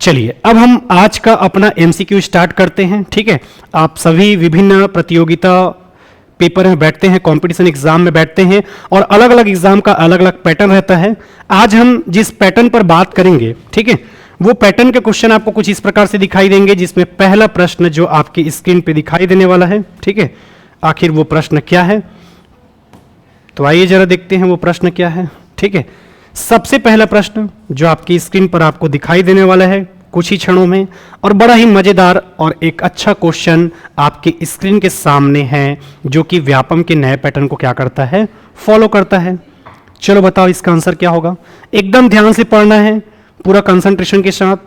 चलिए अब हम आज का अपना एमसीक्यू स्टार्ट करते हैं। ठीक है, आप सभी विभिन्न प्रतियोगिता पेपर में बैठते हैं, कंपटीशन एग्जाम में बैठते हैं और अलग अलग एग्जाम का अलग अलग पैटर्न रहता है। आज हम जिस पैटर्न पर बात करेंगे, ठीक है, वो पैटर्न के क्वेश्चन आपको कुछ इस प्रकार से दिखाई देंगे, जिसमें पहला प्रश्न जो आपकी स्क्रीन पे दिखाई देने वाला है। ठीक है, आखिर वो प्रश्न क्या है, तो आइए जरा देखते हैं वो प्रश्न क्या है। ठीक है, सबसे पहला प्रश्न जो आपकी स्क्रीन पर आपको दिखाई देने वाला है कुछ ही क्षणों में, और बड़ा ही मजेदार और एक अच्छा क्वेश्चन आपकी स्क्रीन के सामने है, जो कि व्यापम के नए पैटर्न को क्या करता है, फॉलो करता है। चलो बताओ इसका आंसर क्या होगा। एकदम ध्यान से पढ़ना है, पूरा कंसंट्रेशन के साथ,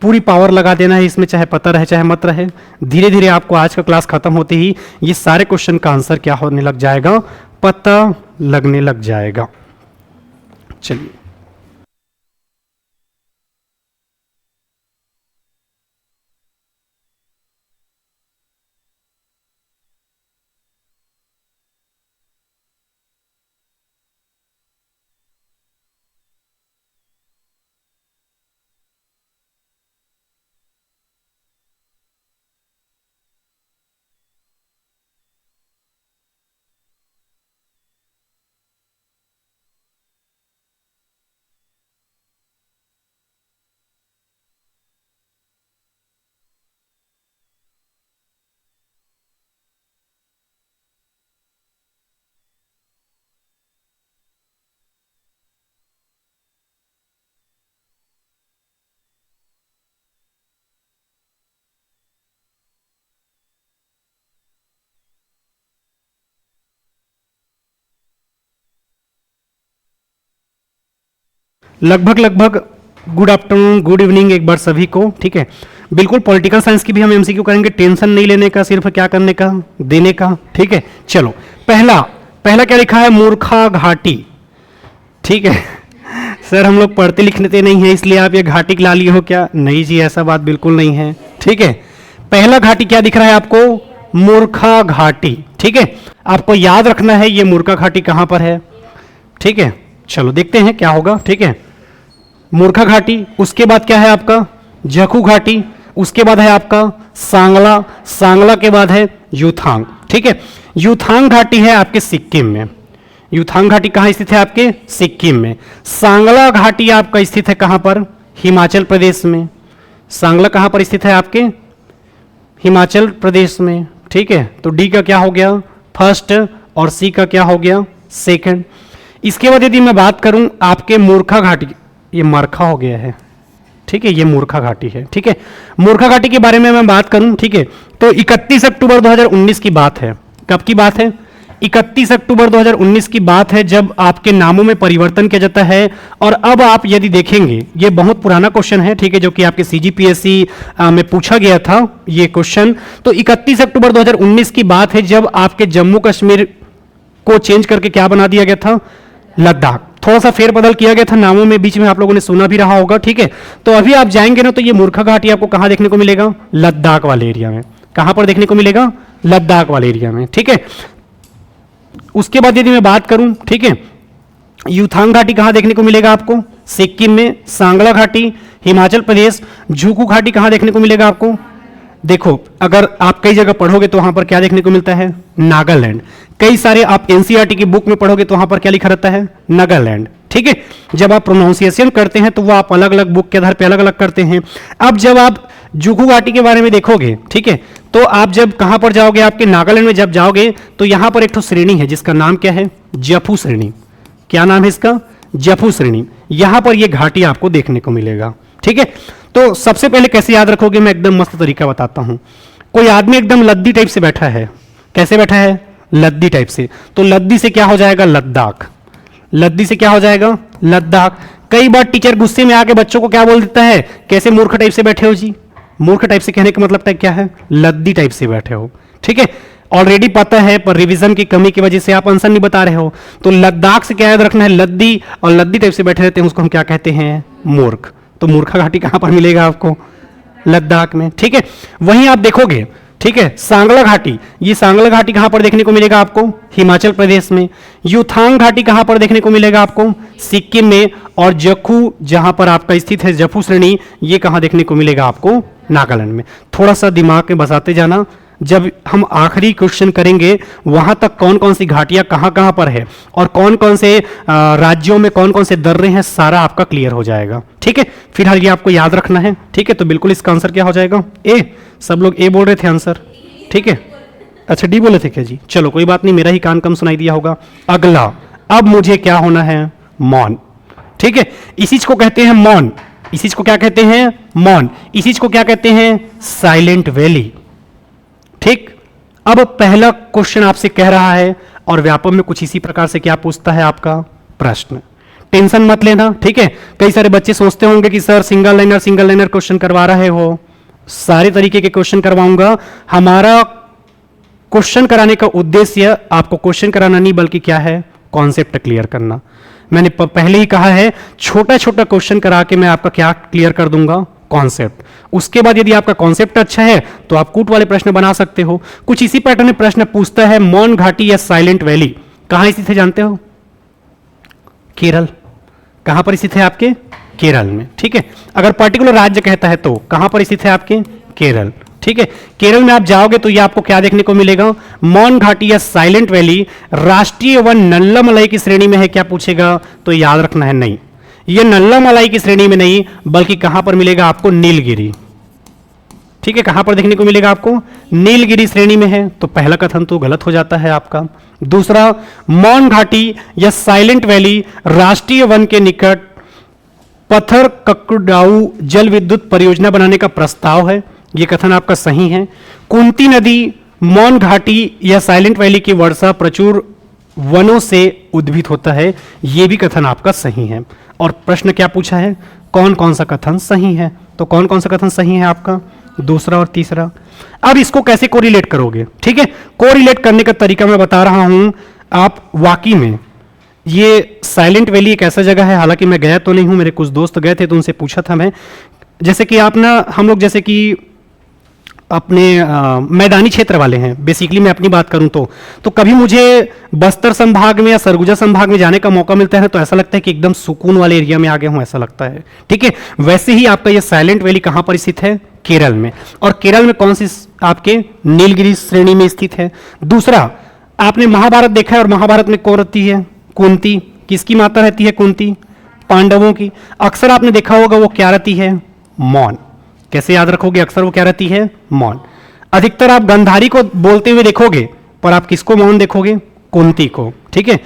पूरी पावर लगा देना है इसमें, चाहे पता रहे चाहे मत रहे। धीरे धीरे आपको आज का क्लास खत्म होते ही ये सारे क्वेश्चन का आंसर क्या होने लग जाएगा, पता लगने लग जाएगा। चलिए लगभग गुड आफ्टरनून, गुड इवनिंग एक बार सभी को। ठीक है, बिल्कुल पॉलिटिकल साइंस की भी हम एमसीक्यू करेंगे, टेंशन नहीं लेने का, सिर्फ क्या करने का, देने का। ठीक है, चलो पहला पहला क्या लिखा है, मूर्खा घाटी। ठीक है सर हम लोग पढ़ते लिखते नहीं है इसलिए आप ये घाटी ला लिए हो क्या, नहीं जी ऐसा बात बिल्कुल नहीं है। ठीक है, पहला घाटी क्या दिख रहा है आपको, मूर्खा घाटी। ठीक है, आपको याद रखना है ये मूर्खा घाटी कहां पर है। ठीक है, चलो देखते हैं क्या होगा। ठीक है, मूर्खा घाटी, उसके बाद क्या है आपका, जखू घाटी, उसके बाद है आपका सांगला, सांगला के बाद है यूथांग। ठीक है, यूथांग घाटी है आपके सिक्किम में। यूथांग घाटी कहां स्थित है, आपके सिक्किम में। सांगला घाटी आपका स्थित है कहां पर, हिमाचल प्रदेश में। सांगला कहां पर स्थित है, आपके हिमाचल प्रदेश में। ठीक है, तो डी का क्या हो गया, फर्स्ट, और सी का क्या हो गया, सेकंड। इसके बाद यदि मैं बात करूं आपके मूर्खा घाटी, ये मरखा हो गया है। ठीक है, ये मूर्खा घाटी है। ठीक है, मूर्खा घाटी के बारे में मैं बात करूं, ठीक है, तो 31 अक्टूबर 2019 की बात है। कब की बात है, 31 अक्टूबर 2019 की बात है, जब आपके नामों में परिवर्तन किया जाता है। और अब आप यदि देखेंगे, ये बहुत पुराना क्वेश्चन है, ठीक है, जो कि आपके सीजीपीएससी में पूछा गया था ये क्वेश्चन। तो 31 अक्टूबर 2019 की बात है, जब आपके जम्मू कश्मीर को चेंज करके क्या बना दिया गया था, लद्दाख। थोड़ा सा फेरबदल किया गया था नामों में, बीच में आप लोगों ने सुना भी रहा होगा। ठीक है, तो अभी आप जाएंगे ना, तो ये मूर्खा घाटी आपको कहां देखने को मिलेगा, लद्दाख वाले एरिया में। कहां पर देखने को मिलेगा, लद्दाख वाले एरिया में। ठीक है, उसके बाद यदि मैं बात करूं, ठीक है, यूथांग घाटी कहां देखने को मिलेगा आपको, सिक्किम में। सांगला घाटी हिमाचल प्रदेश। झुकू घाटी कहां देखने को मिलेगा आपको, देखो अगर आप कई जगह पढ़ोगे तो वहां पर क्या देखने को मिलता है, नागालैंड। कई सारे आप एनसीईआरटी की बुक में पढ़ोगे तो वहां पर क्या लिखा रहता है, नागालैंड। ठीक है, जब आप प्रोनाउंसिएशन करते हैं तो वो आप अलग अलग बुक के आधार पे अलग अलग करते हैं। अब जब आप जुगू घाटी के बारे में देखोगे, ठीक है, तो आप जब कहां पर जाओगे, आपके नागालैंड में जब जाओगे तो यहां पर एक तो श्रेणी है जिसका नाम क्या है, जफू श्रेणी। क्या नाम है इसका, जफू श्रेणी। यहां पर यह घाटी आपको देखने को मिलेगा। ठीक है, तो सबसे पहले कैसे याद रखोगे, मैं एकदम मस्त तरीका बताता हूं। कोई आदमी एकदम लद्दी टाइप से बैठा है, कैसे बैठा है, लद्दी टाइप से, तो लद्दी से क्या हो जाएगा, लद्दाख। लद्दी से क्या हो जाएगा, लद्दाख। कई बार टीचर गुस्से में आके बच्चों को क्या बोल देता है, कैसे मूर्ख टाइप से बैठे हो जी। मूर्ख टाइप से कहने का मतलब क्या है, लद्दी टाइप से बैठे हो। ठीक है, ऑलरेडी पता है पर रिवीजन की कमी की वजह से आप आंसर नहीं बता रहे हो। तो लद्दाख से क्या याद रखना है, लद्दी, और लद्दी टाइप से बैठे रहते हैं उसको हम क्या कहते हैं, मूर्ख। तो मूर्खा घाटी कहां पर मिलेगा आपको, लद्दाख में। ठीक है, वहीं आप देखोगे, ठीक है। सांगला घाटी, ये सांगला घाटी कहां पर देखने को मिलेगा आपको? हिमाचल प्रदेश में। युथांग घाटी कहां पर देखने को मिलेगा आपको? सिक्किम में। और जखू जहां पर आपका स्थित है जफू श्रेणी, ये कहां देखने को मिलेगा आपको? नागालैंड में। थोड़ा सा दिमाग में बसाते जाना, जब हम आखिरी क्वेश्चन करेंगे वहां तक कौन कौन सी घाटियां कहां कहां पर है और कौन कौन से राज्यों में कौन कौन से दर्रे हैं, सारा आपका क्लियर हो जाएगा। ठीक है, फिलहाल ये आपको याद रखना है। ठीक है, तो बिल्कुल इसका आंसर क्या हो जाएगा? ए। सब लोग ए बोल रहे थे आंसर, ठीक है। अच्छा, डी बोले थे क्या जी? चलो कोई बात नहीं, मेरा ही कान कम सुनाई दिया होगा। अगला, अब मुझे क्या होना है? मौन। ठीक है, इस चीज को कहते हैं मौन। इस चीज को क्या कहते हैं? मौन। इस चीज को क्या कहते हैं? Silent valley. ठीक, अब पहला क्वेश्चन आपसे कह रहा है और व्यापम में कुछ इसी प्रकार से क्या पूछता है आपका प्रश्न। टेंशन मत लेना, ठीक है। कई सारे बच्चे सोचते होंगे कि सर सिंगल लाइनर क्वेश्चन करवा रहे हो। सारे तरीके के क्वेश्चन करवाऊंगा। हमारा क्वेश्चन कराने का उद्देश्य आपको क्वेश्चन कराना नहीं, बल्कि क्या है? कॉन्सेप्ट क्लियर करना। मैंने पहले ही कहा है, छोटा छोटा क्वेश्चन करा के मैं आपका क्या क्लियर कर दूंगा? कॉन्सेप्ट। उसके बाद यदि आपका कॉन्सेप्ट अच्छा है तो आप कूट वाले प्रश्न बना सकते हो। कुछ इसी पैटर्न में प्रश्न पूछता है, मौन घाटी या साइलेंट वैली कहां स्थित है जानते हो? केरल। कहां पर स्थित है आपके? केरल में। ठीक है, अगर पर्टिकुलर राज्य कहता है तो कहां पर स्थित है आपके? केरल। ठीक है, केरल में आप जाओगे तो ये आपको क्या देखने को मिलेगा? मौन घाटी या साइलेंट वैली राष्ट्रीय वन नल्लामलाई की श्रेणी में है। क्या पूछेगा? तो याद रखना है, नहीं, ये नल्लामलाई की श्रेणी में नहीं, बल्कि कहां पर मिलेगा आपको? नीलगिरी। ठीक है, कहां पर देखने को मिलेगा आपको? नीलगिरी श्रेणी में है। तो पहला कथन तो गलत हो जाता है आपका। दूसरा, मौन घाटी या साइलेंट वैली राष्ट्रीय वन के निकट पत्थर ककड़ाऊ जल विद्युत परियोजना बनाने का प्रस्ताव है। यह कथन आपका सही है। कुंती नदी मौन घाटी या साइलेंट वैली की वर्षा प्रचुर वनों से उद्भित होता है। यह भी कथन आपका सही है। और प्रश्न क्या पूछा है? कौन कौन सा कथन सही है? तो कौन कौन सा कथन सही है आपका? दूसरा और तीसरा। अब इसको कैसे कोरिलेट करोगे? ठीक है, कोरिलेट करने का तरीका मैं बता रहा हूं। आप वाकई में ये साइलेंट वैली एक ऐसा जगह है, हालांकि मैं गया तो नहीं हूं, मेरे कुछ दोस्त गए थे तो उनसे पूछा था मैं। जैसे कि आप ना, हम लोग जैसे कि अपने मैदानी क्षेत्र वाले हैं, बेसिकली मैं अपनी बात करूं तो कभी मुझे बस्तर संभाग में या सरगुजा संभाग में जाने का मौका मिलता है तो ऐसा लगता है कि एकदम सुकून वाले एरिया में आ गया हूं, ऐसा लगता है। ठीक है, वैसे ही आपका ये साइलेंट वैली कहां पर स्थित है? केरल में। और केरल में कौन सी? आपके नीलगिरी श्रेणी में स्थित है। दूसरा, आपने महाभारत देखा है और महाभारत में कौन रहती है? कुंती। किसकी माता रहती है? कुंती। पांडवों की। अक्सर आपने देखा होगा वो क्या रहती है? मौन। कैसे याद रखोगे? अक्सर वो क्या रहती है? मौन। अधिकतर आप गंधारी को बोलते हुए देखोगे, पर आप किसको मौन देखोगे? कुंती को। ठीक है,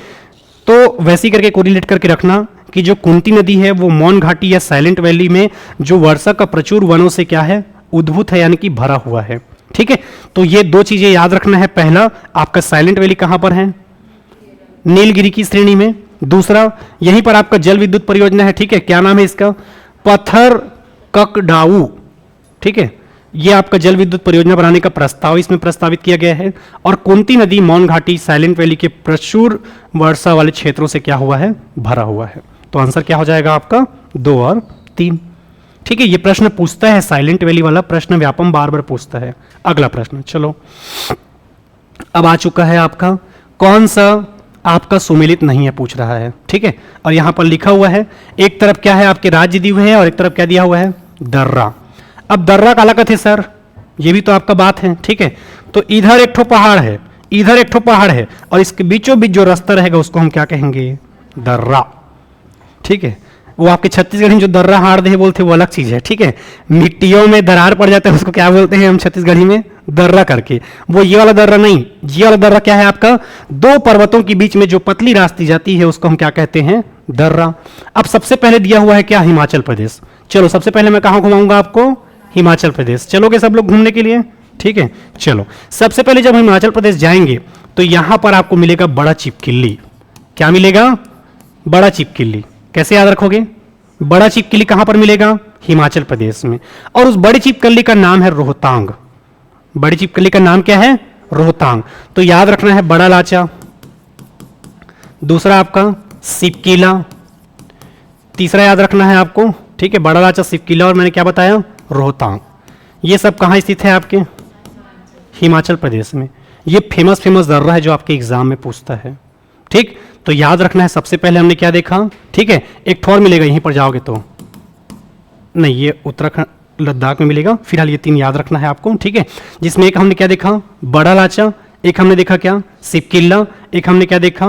तो वैसे ही करके कोरिलेट करके रखना कि जो कुंती नदी है वो मौन घाटी या साइलेंट वैली में जो वर्षा का प्रचुर वनों से क्या है? उद्भूत है, यानी कि भरा हुआ है। ठीक है, तो ये दो चीजें याद रखना है। पहला, आपका साइलेंट वैली कहां पर है? नीलगिरी की श्रेणी में। दूसरा, यहीं पर आपका जल विद्युत परियोजना है। ठीक है, क्या नाम है इसका? पत्थर ककड़ाऊ। ठीक है, यह आपका जल विद्युत परियोजना बनाने का प्रस्ताव इसमें प्रस्तावित किया गया है। और कुंती नदी मौन घाटी साइलेंट वैली के प्रचुर वर्षा वाले क्षेत्रों से क्या हुआ है? भरा हुआ है। तो आंसर क्या हो जाएगा आपका? 2 और 3। ठीक है, यह प्रश्न पूछता है, साइलेंट वैली वाला प्रश्न व्यापम बार बार पूछता है। अगला प्रश्न, चलो अब आ चुका है आपका, कौन सा आपका सुमेलित नहीं है पूछ रहा है। ठीक है, और यहां पर लिखा हुआ है, एक तरफ क्या है आपके राज्य दिए हुए हैं और एक तरफ क्या दिया हुआ है? दर्रा। अब दर्रा काला कथे सर, ये भी तो आपका बात है। ठीक है, तो इधर एक ठो पहाड़ है, इधर एक ठो पहाड़ है, और इसके बीचों बीच जो रास्ता रहेगा उसको हम क्या कहेंगे? दर्रा। ठीक है, वो आपके छत्तीसगढ़ी में जो दर्रा हाड़ दे बोलते हैं वो अलग चीज है। ठीक है, मिट्टियों में दरार पड़ जाता है उसको क्या बोलते हैं हम छत्तीसगढ़ी में? दर्रा करके। वो ये वाला दर्रा नहीं, ये वाला दर्रा क्या है आपका? 2 पर्वतों के बीच में जो पतली रास्ती जाती है उसको हम क्या कहते हैं? दर्रा। अब सबसे पहले दिया हुआ है क्या? हिमाचल प्रदेश। चलो सबसे पहले मैं कहां घुमाऊंगा आपको? हिमाचल प्रदेश। चलोगे सब लोग घूमने के लिए? ठीक है, चलो सबसे पहले जब हिमाचल प्रदेश जाएंगे तो यहां पर आपको मिलेगा बड़ा चिपकिली। क्या मिलेगा? बड़ा चिपकिली। कैसे याद रखोगे? बड़ा चिपकिली कहां पर मिलेगा? हिमाचल प्रदेश में। और उस बड़ी चिपकली का नाम है रोहतांग। बड़ी चिपकली का नाम क्या है? रोहतांग। तो याद रखना है बड़ा लाचा, दूसरा आपका सिपकिला, तीसरा याद रखना है आपको। ठीक है, बड़ा लाचा, सिपकिला और मैंने क्या बताया? रोहतांग। ये सब कहां स्थित है आपके? हिमाचल प्रदेश में। ये फेमस दर्रा है जो आपके एग्जाम में पूछता है, ठीक। तो याद रखना है, सबसे पहले हमने क्या देखा, ठीक है। एक ठोर मिलेगा यहीं पर जाओगे तो, नहीं ये उत्तराखंड लद्दाख में मिलेगा। फिलहाल ये 3 याद रखना है आपको, ठीक है। जिसमें एक हमने क्या देखा, बड़ा लाचा, एक हमने देखा क्या, सिपकिल्ला, एक हमने क्या देखा,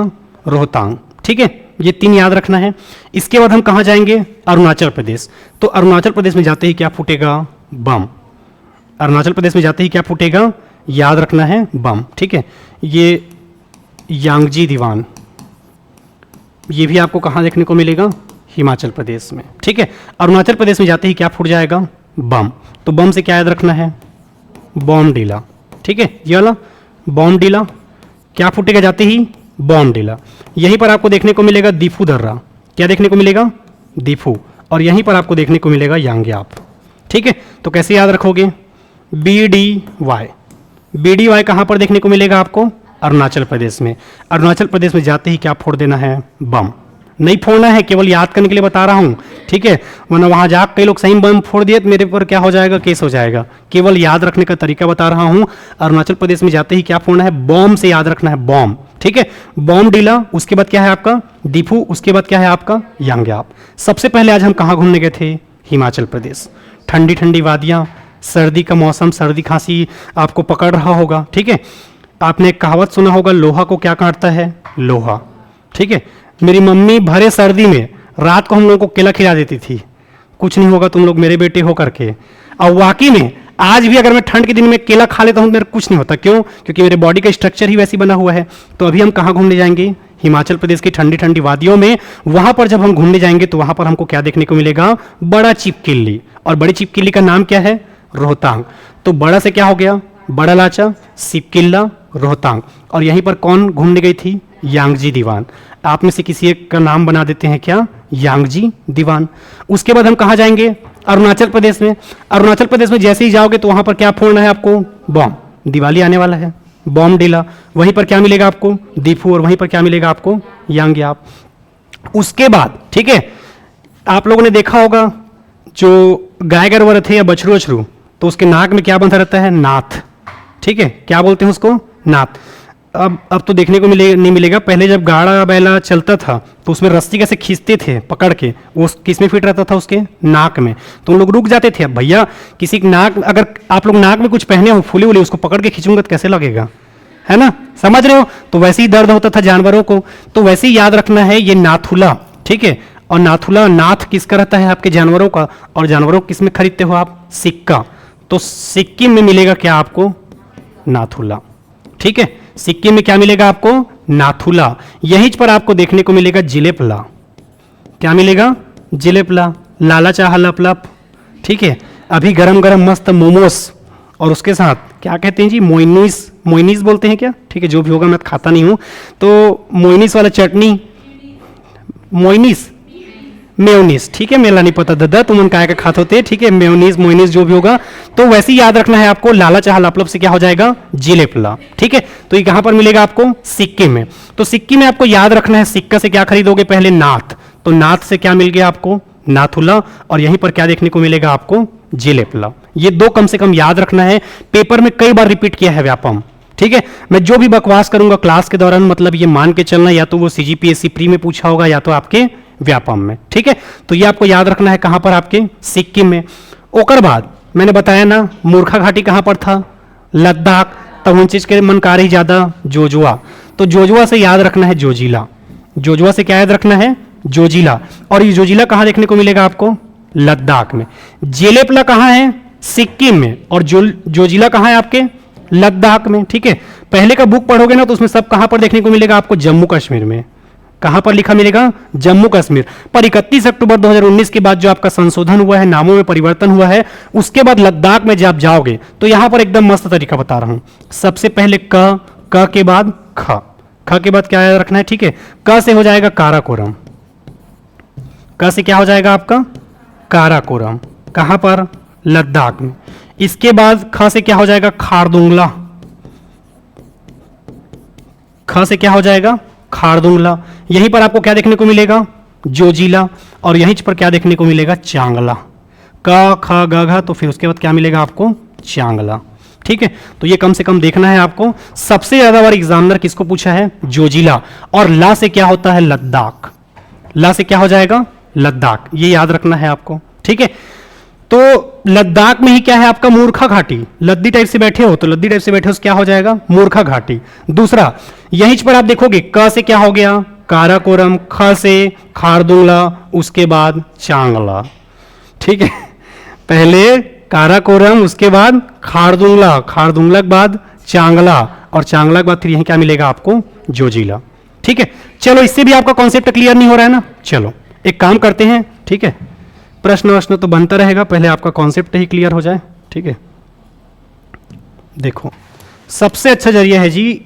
रोहतांग, ठीक है। ये 3 याद रखना है। इसके बाद हम कहाँ जाएंगे, अरुणाचल प्रदेश। तो अरुणाचल प्रदेश में जाते ही क्या फूटेगा, बम। अरुणाचल प्रदेश में जाते ही क्या फूटेगा, याद रखना है, बम, ठीक है। ये यांगजी दीवान, ये भी आपको कहाँ देखने को मिलेगा, हिमाचल प्रदेश में, ठीक है। अरुणाचल प्रदेश में जाते ही क्या फूट जाएगा, बम। तो बम से क्या याद रखना है, बॉमडिला, ठीक है। ये वाला बॉमडिला, क्या फूटेगा जाते ही, बॉमडिला। यहीं पर आपको देखने को मिलेगा दीफू दर्रा, क्या देखने को मिलेगा, दीफू। और यहीं पर आपको देखने को मिलेगा यांग्याप, ठीक है। तो कैसे याद रखोगे, BDY, BDY कहाँ पर देखने को मिलेगा आपको, अरुणाचल प्रदेश में। अरुणाचल प्रदेश में जाते ही क्या फोड़ देना है, बम। नहीं फोड़ना है, केवल याद करने के लिए बता रहा हूँ, ठीक है। वरना वहाँ जा कई लोग सही बम फोड़ दिए तो मेरे पर क्या हो जाएगा, केस हो जाएगा। केवल याद रखने का तरीका बता रहा हूँ। अरुणाचल प्रदेश में जाते ही क्या फोड़ना है, बॉम्ब से याद रखना है, बॉम्ब, ठीक है। बॉमडिला, उसके बाद क्या है आपका, दीफू, उसके बाद क्या है आपका, यांग्याप। सबसे पहले आज हम कहाँ घूमने गए थे, हिमाचल प्रदेश। ठंडी ठंडी वादियाँ, सर्दी का मौसम, सर्दी खांसी आपको पकड़ रहा होगा, ठीक है। आपने एक कहावत सुना होगा, लोहा को क्या काटता है, लोहा, ठीक है। मेरी मम्मी भरे सर्दी में रात को हम लोगों को केला खिला देती थी, कुछ नहीं होगा तुम लोग मेरे बेटे हो करके। और वाकई में आज भी अगर मैं ठंड के दिन में केला खा लेता हूँ मेरे कुछ नहीं होता, क्यों, क्योंकि मेरे बॉडी का स्ट्रक्चर ही वैसी बना हुआ है। तो अभी हम कहाँ घूमने जाएंगे, हिमाचल प्रदेश की ठंडी ठंडी वादियों में। वहां पर जब हम घूमने जाएंगे तो वहां पर हमको क्या देखने को मिलेगा, बड़ा चिपकिल्ली। और बड़ी चिपकिल्ली का नाम क्या है, रोहतांग। तो बड़ा से क्या हो गया, बड़ा लाचा, सिपकिल्ला, रोहतांग। और यहीं पर कौन घूमने गई थी, यांगजी दीवान। आप में से किसी एक का नाम बना देते हैं क्या, यांगजी दीवान। उसके बाद हम कहाँ जाएंगे, अरुणाचल प्रदेश में। अरुणाचल प्रदेश में जैसे ही जाओगे तो वहां पर क्या फोड़ना है आपको, बॉम्ब। दिवाली आने वाला है, बॉमडिला। वहीं पर क्या मिलेगा आपको, दीफू। और वहीं पर क्या मिलेगा आपको, यांग्याप। उसके बाद, ठीक है, आप लोगों ने देखा होगा जो गाय गरवा रहते या बछरू अछरू, तो उसके नाक में क्या बंधा रहता है, नाथ, ठीक है। क्या बोलते हैं उसको, नाथ। अब तो देखने को नहीं मिलेगा। पहले जब गाड़ा बैला चलता था तो उसमें रस्सी कैसे खींचते थे पकड़ के, वो किस में फिट रहता था, उसके नाक में। तो उन लोग रुक जाते थे। अब भैया किसी नाक, अगर आप लोग नाक में कुछ पहने हो फूली उली, उसको पकड़ के खींचूंगा तो कैसे लगेगा, है ना, समझ रहे हो। तो वैसे ही दर्द होता था जानवरों को। तो वैसे ही याद रखना है, ये नाथुला, ठीक है। और नाथुला, नाथ किसका रहता है, आपके जानवरों का। और जानवरों किस में खरीदते हो आप, सिक्का। तो सिक्किम में मिलेगा क्या आपको, नाथुला, ठीक है। सिक्किम में क्या मिलेगा आपको, नाथुला। यहीं पर आपको देखने को मिलेगा जिलेपला। क्या मिलेगा, जिलेपला। लाला चाह लप, ठीक है। अभी गरम गरम मस्त मोमोस, और उसके साथ क्या कहते हैं जी, मोइनीस बोलते हैं क्या, ठीक है। जो भी होगा, मैं खाता नहीं हूं। तो मोइनीस वाला चटनी, मोइनीस, मेयोनीज, ठीक है। मेला नहीं पता दादा, तुम काय का खाते होते, ठीक है। मेयोनीज, मोइनीज जो भी होगा। तो वैसे ही याद रखना है आपको, लाला चाह लपलप से क्या हो जाएगा, जिलेपला, ठीक है। तो ये कहां पर मिलेगा आपको, सिक्किम में। तो सिक्किम में आपको याद रखना है, सिक्का से क्या खरीदोगे, पहले नाथ। तो नाथ से क्या मिल गया आपको, नाथुला। और यहीं पर क्या देखने को मिलेगा आपको, जिलेपला। ये 2 कम से कम याद रखना है। पेपर में कई बार रिपीट किया है व्यापम, ठीक है। मैं जो भी बकवास करूंगा क्लास के दौरान, मतलब ये मान के चलना, या तो वो CGPSC प्री में पूछा होगा या तो आपके व्यापम में, ठीक है। तो ये आपको याद रखना है, कहां पर, आपके सिक्किम में। ओकर बाद मैंने बताया ना, मूर्खा घाटी कहां पर था, लद्दाख। तब उन चीज के मन कार ही ज्यादा, जोजुआ। तो जोजुआ से याद रखना है, जोजिला। जोजुआ से क्या याद रखना है, जोजिला। और ये जोजिला कहां देखने को मिलेगा आपको, लद्दाख में। जेलेपला कहां है, सिक्किम में। और जोजिला कहां है, आपके लद्दाख में, ठीक है। पहले का बुक पढ़ोगे ना तो उसमें सब कहां पर देखने को मिलेगा आपको, जम्मू कश्मीर में। कहां पर लिखा मिलेगा, जम्मू कश्मीर। पर 31 अक्टूबर 2019 के बाद जो आपका संशोधन हुआ है, नामों में परिवर्तन हुआ है, उसके बाद लद्दाख में जब जाओगे तो यहां पर एकदम मस्त तरीका बता रहा हूं। सबसे पहले क के बाद ख के बाद क्या याद रखना है, ठीक है। क से हो जाएगा काराकोरम। क से क्या हो जाएगा आपका, काराकोरम। कहां पर, लद्दाख में। इसके बाद ख से क्या हो जाएगा, खारदुंगला। ख से क्या हो जाएगा, खारदुंगला। यहीं पर आपको क्या देखने को मिलेगा, जोजिला। और यहीं पर क्या देखने को मिलेगा, चांगला। क ख ग घ, तो फिर उसके बाद क्या मिलेगा आपको, चांगला, ठीक है, तो ये कम से कम देखना है आपको। सबसे ज्यादा बार एग्जामिनर किसको पूछा है? जोजिला। और ला से क्या होता है? लद्दाख। ला से क्या हो जाएगा? लद्दाख। ये याद रखना है आपको, ठीक है। तो लद्दाख में ही क्या है आपका? मूर्खा घाटी। लद्दी टाइप से बैठे हो तो लद्दी टाइप से बैठे हो क्या हो जाएगा? मूर्खा घाटी। दूसरा, यहीं पर आप देखोगे क से क्या हो गया? काराकोरम। ख से खारदुंगला, उसके बाद चांगला, ठीक है। पहले काराकोरम, उसके बाद खारदुंगला, खारदुंगला के बाद चांगला, और चांगला के बाद फिर यहीं क्या मिलेगा आपको? जोजिला, ठीक है। चलो, इससे भी आपका कॉन्सेप्ट क्लियर नहीं हो रहा है ना? चलो एक काम करते हैं, ठीक है, प्रश्न वश्न तो बनता रहेगा, पहले आपका कॉन्सेप्ट ही क्लियर हो जाए, ठीक है। देखो, सबसे अच्छा जरिया है जी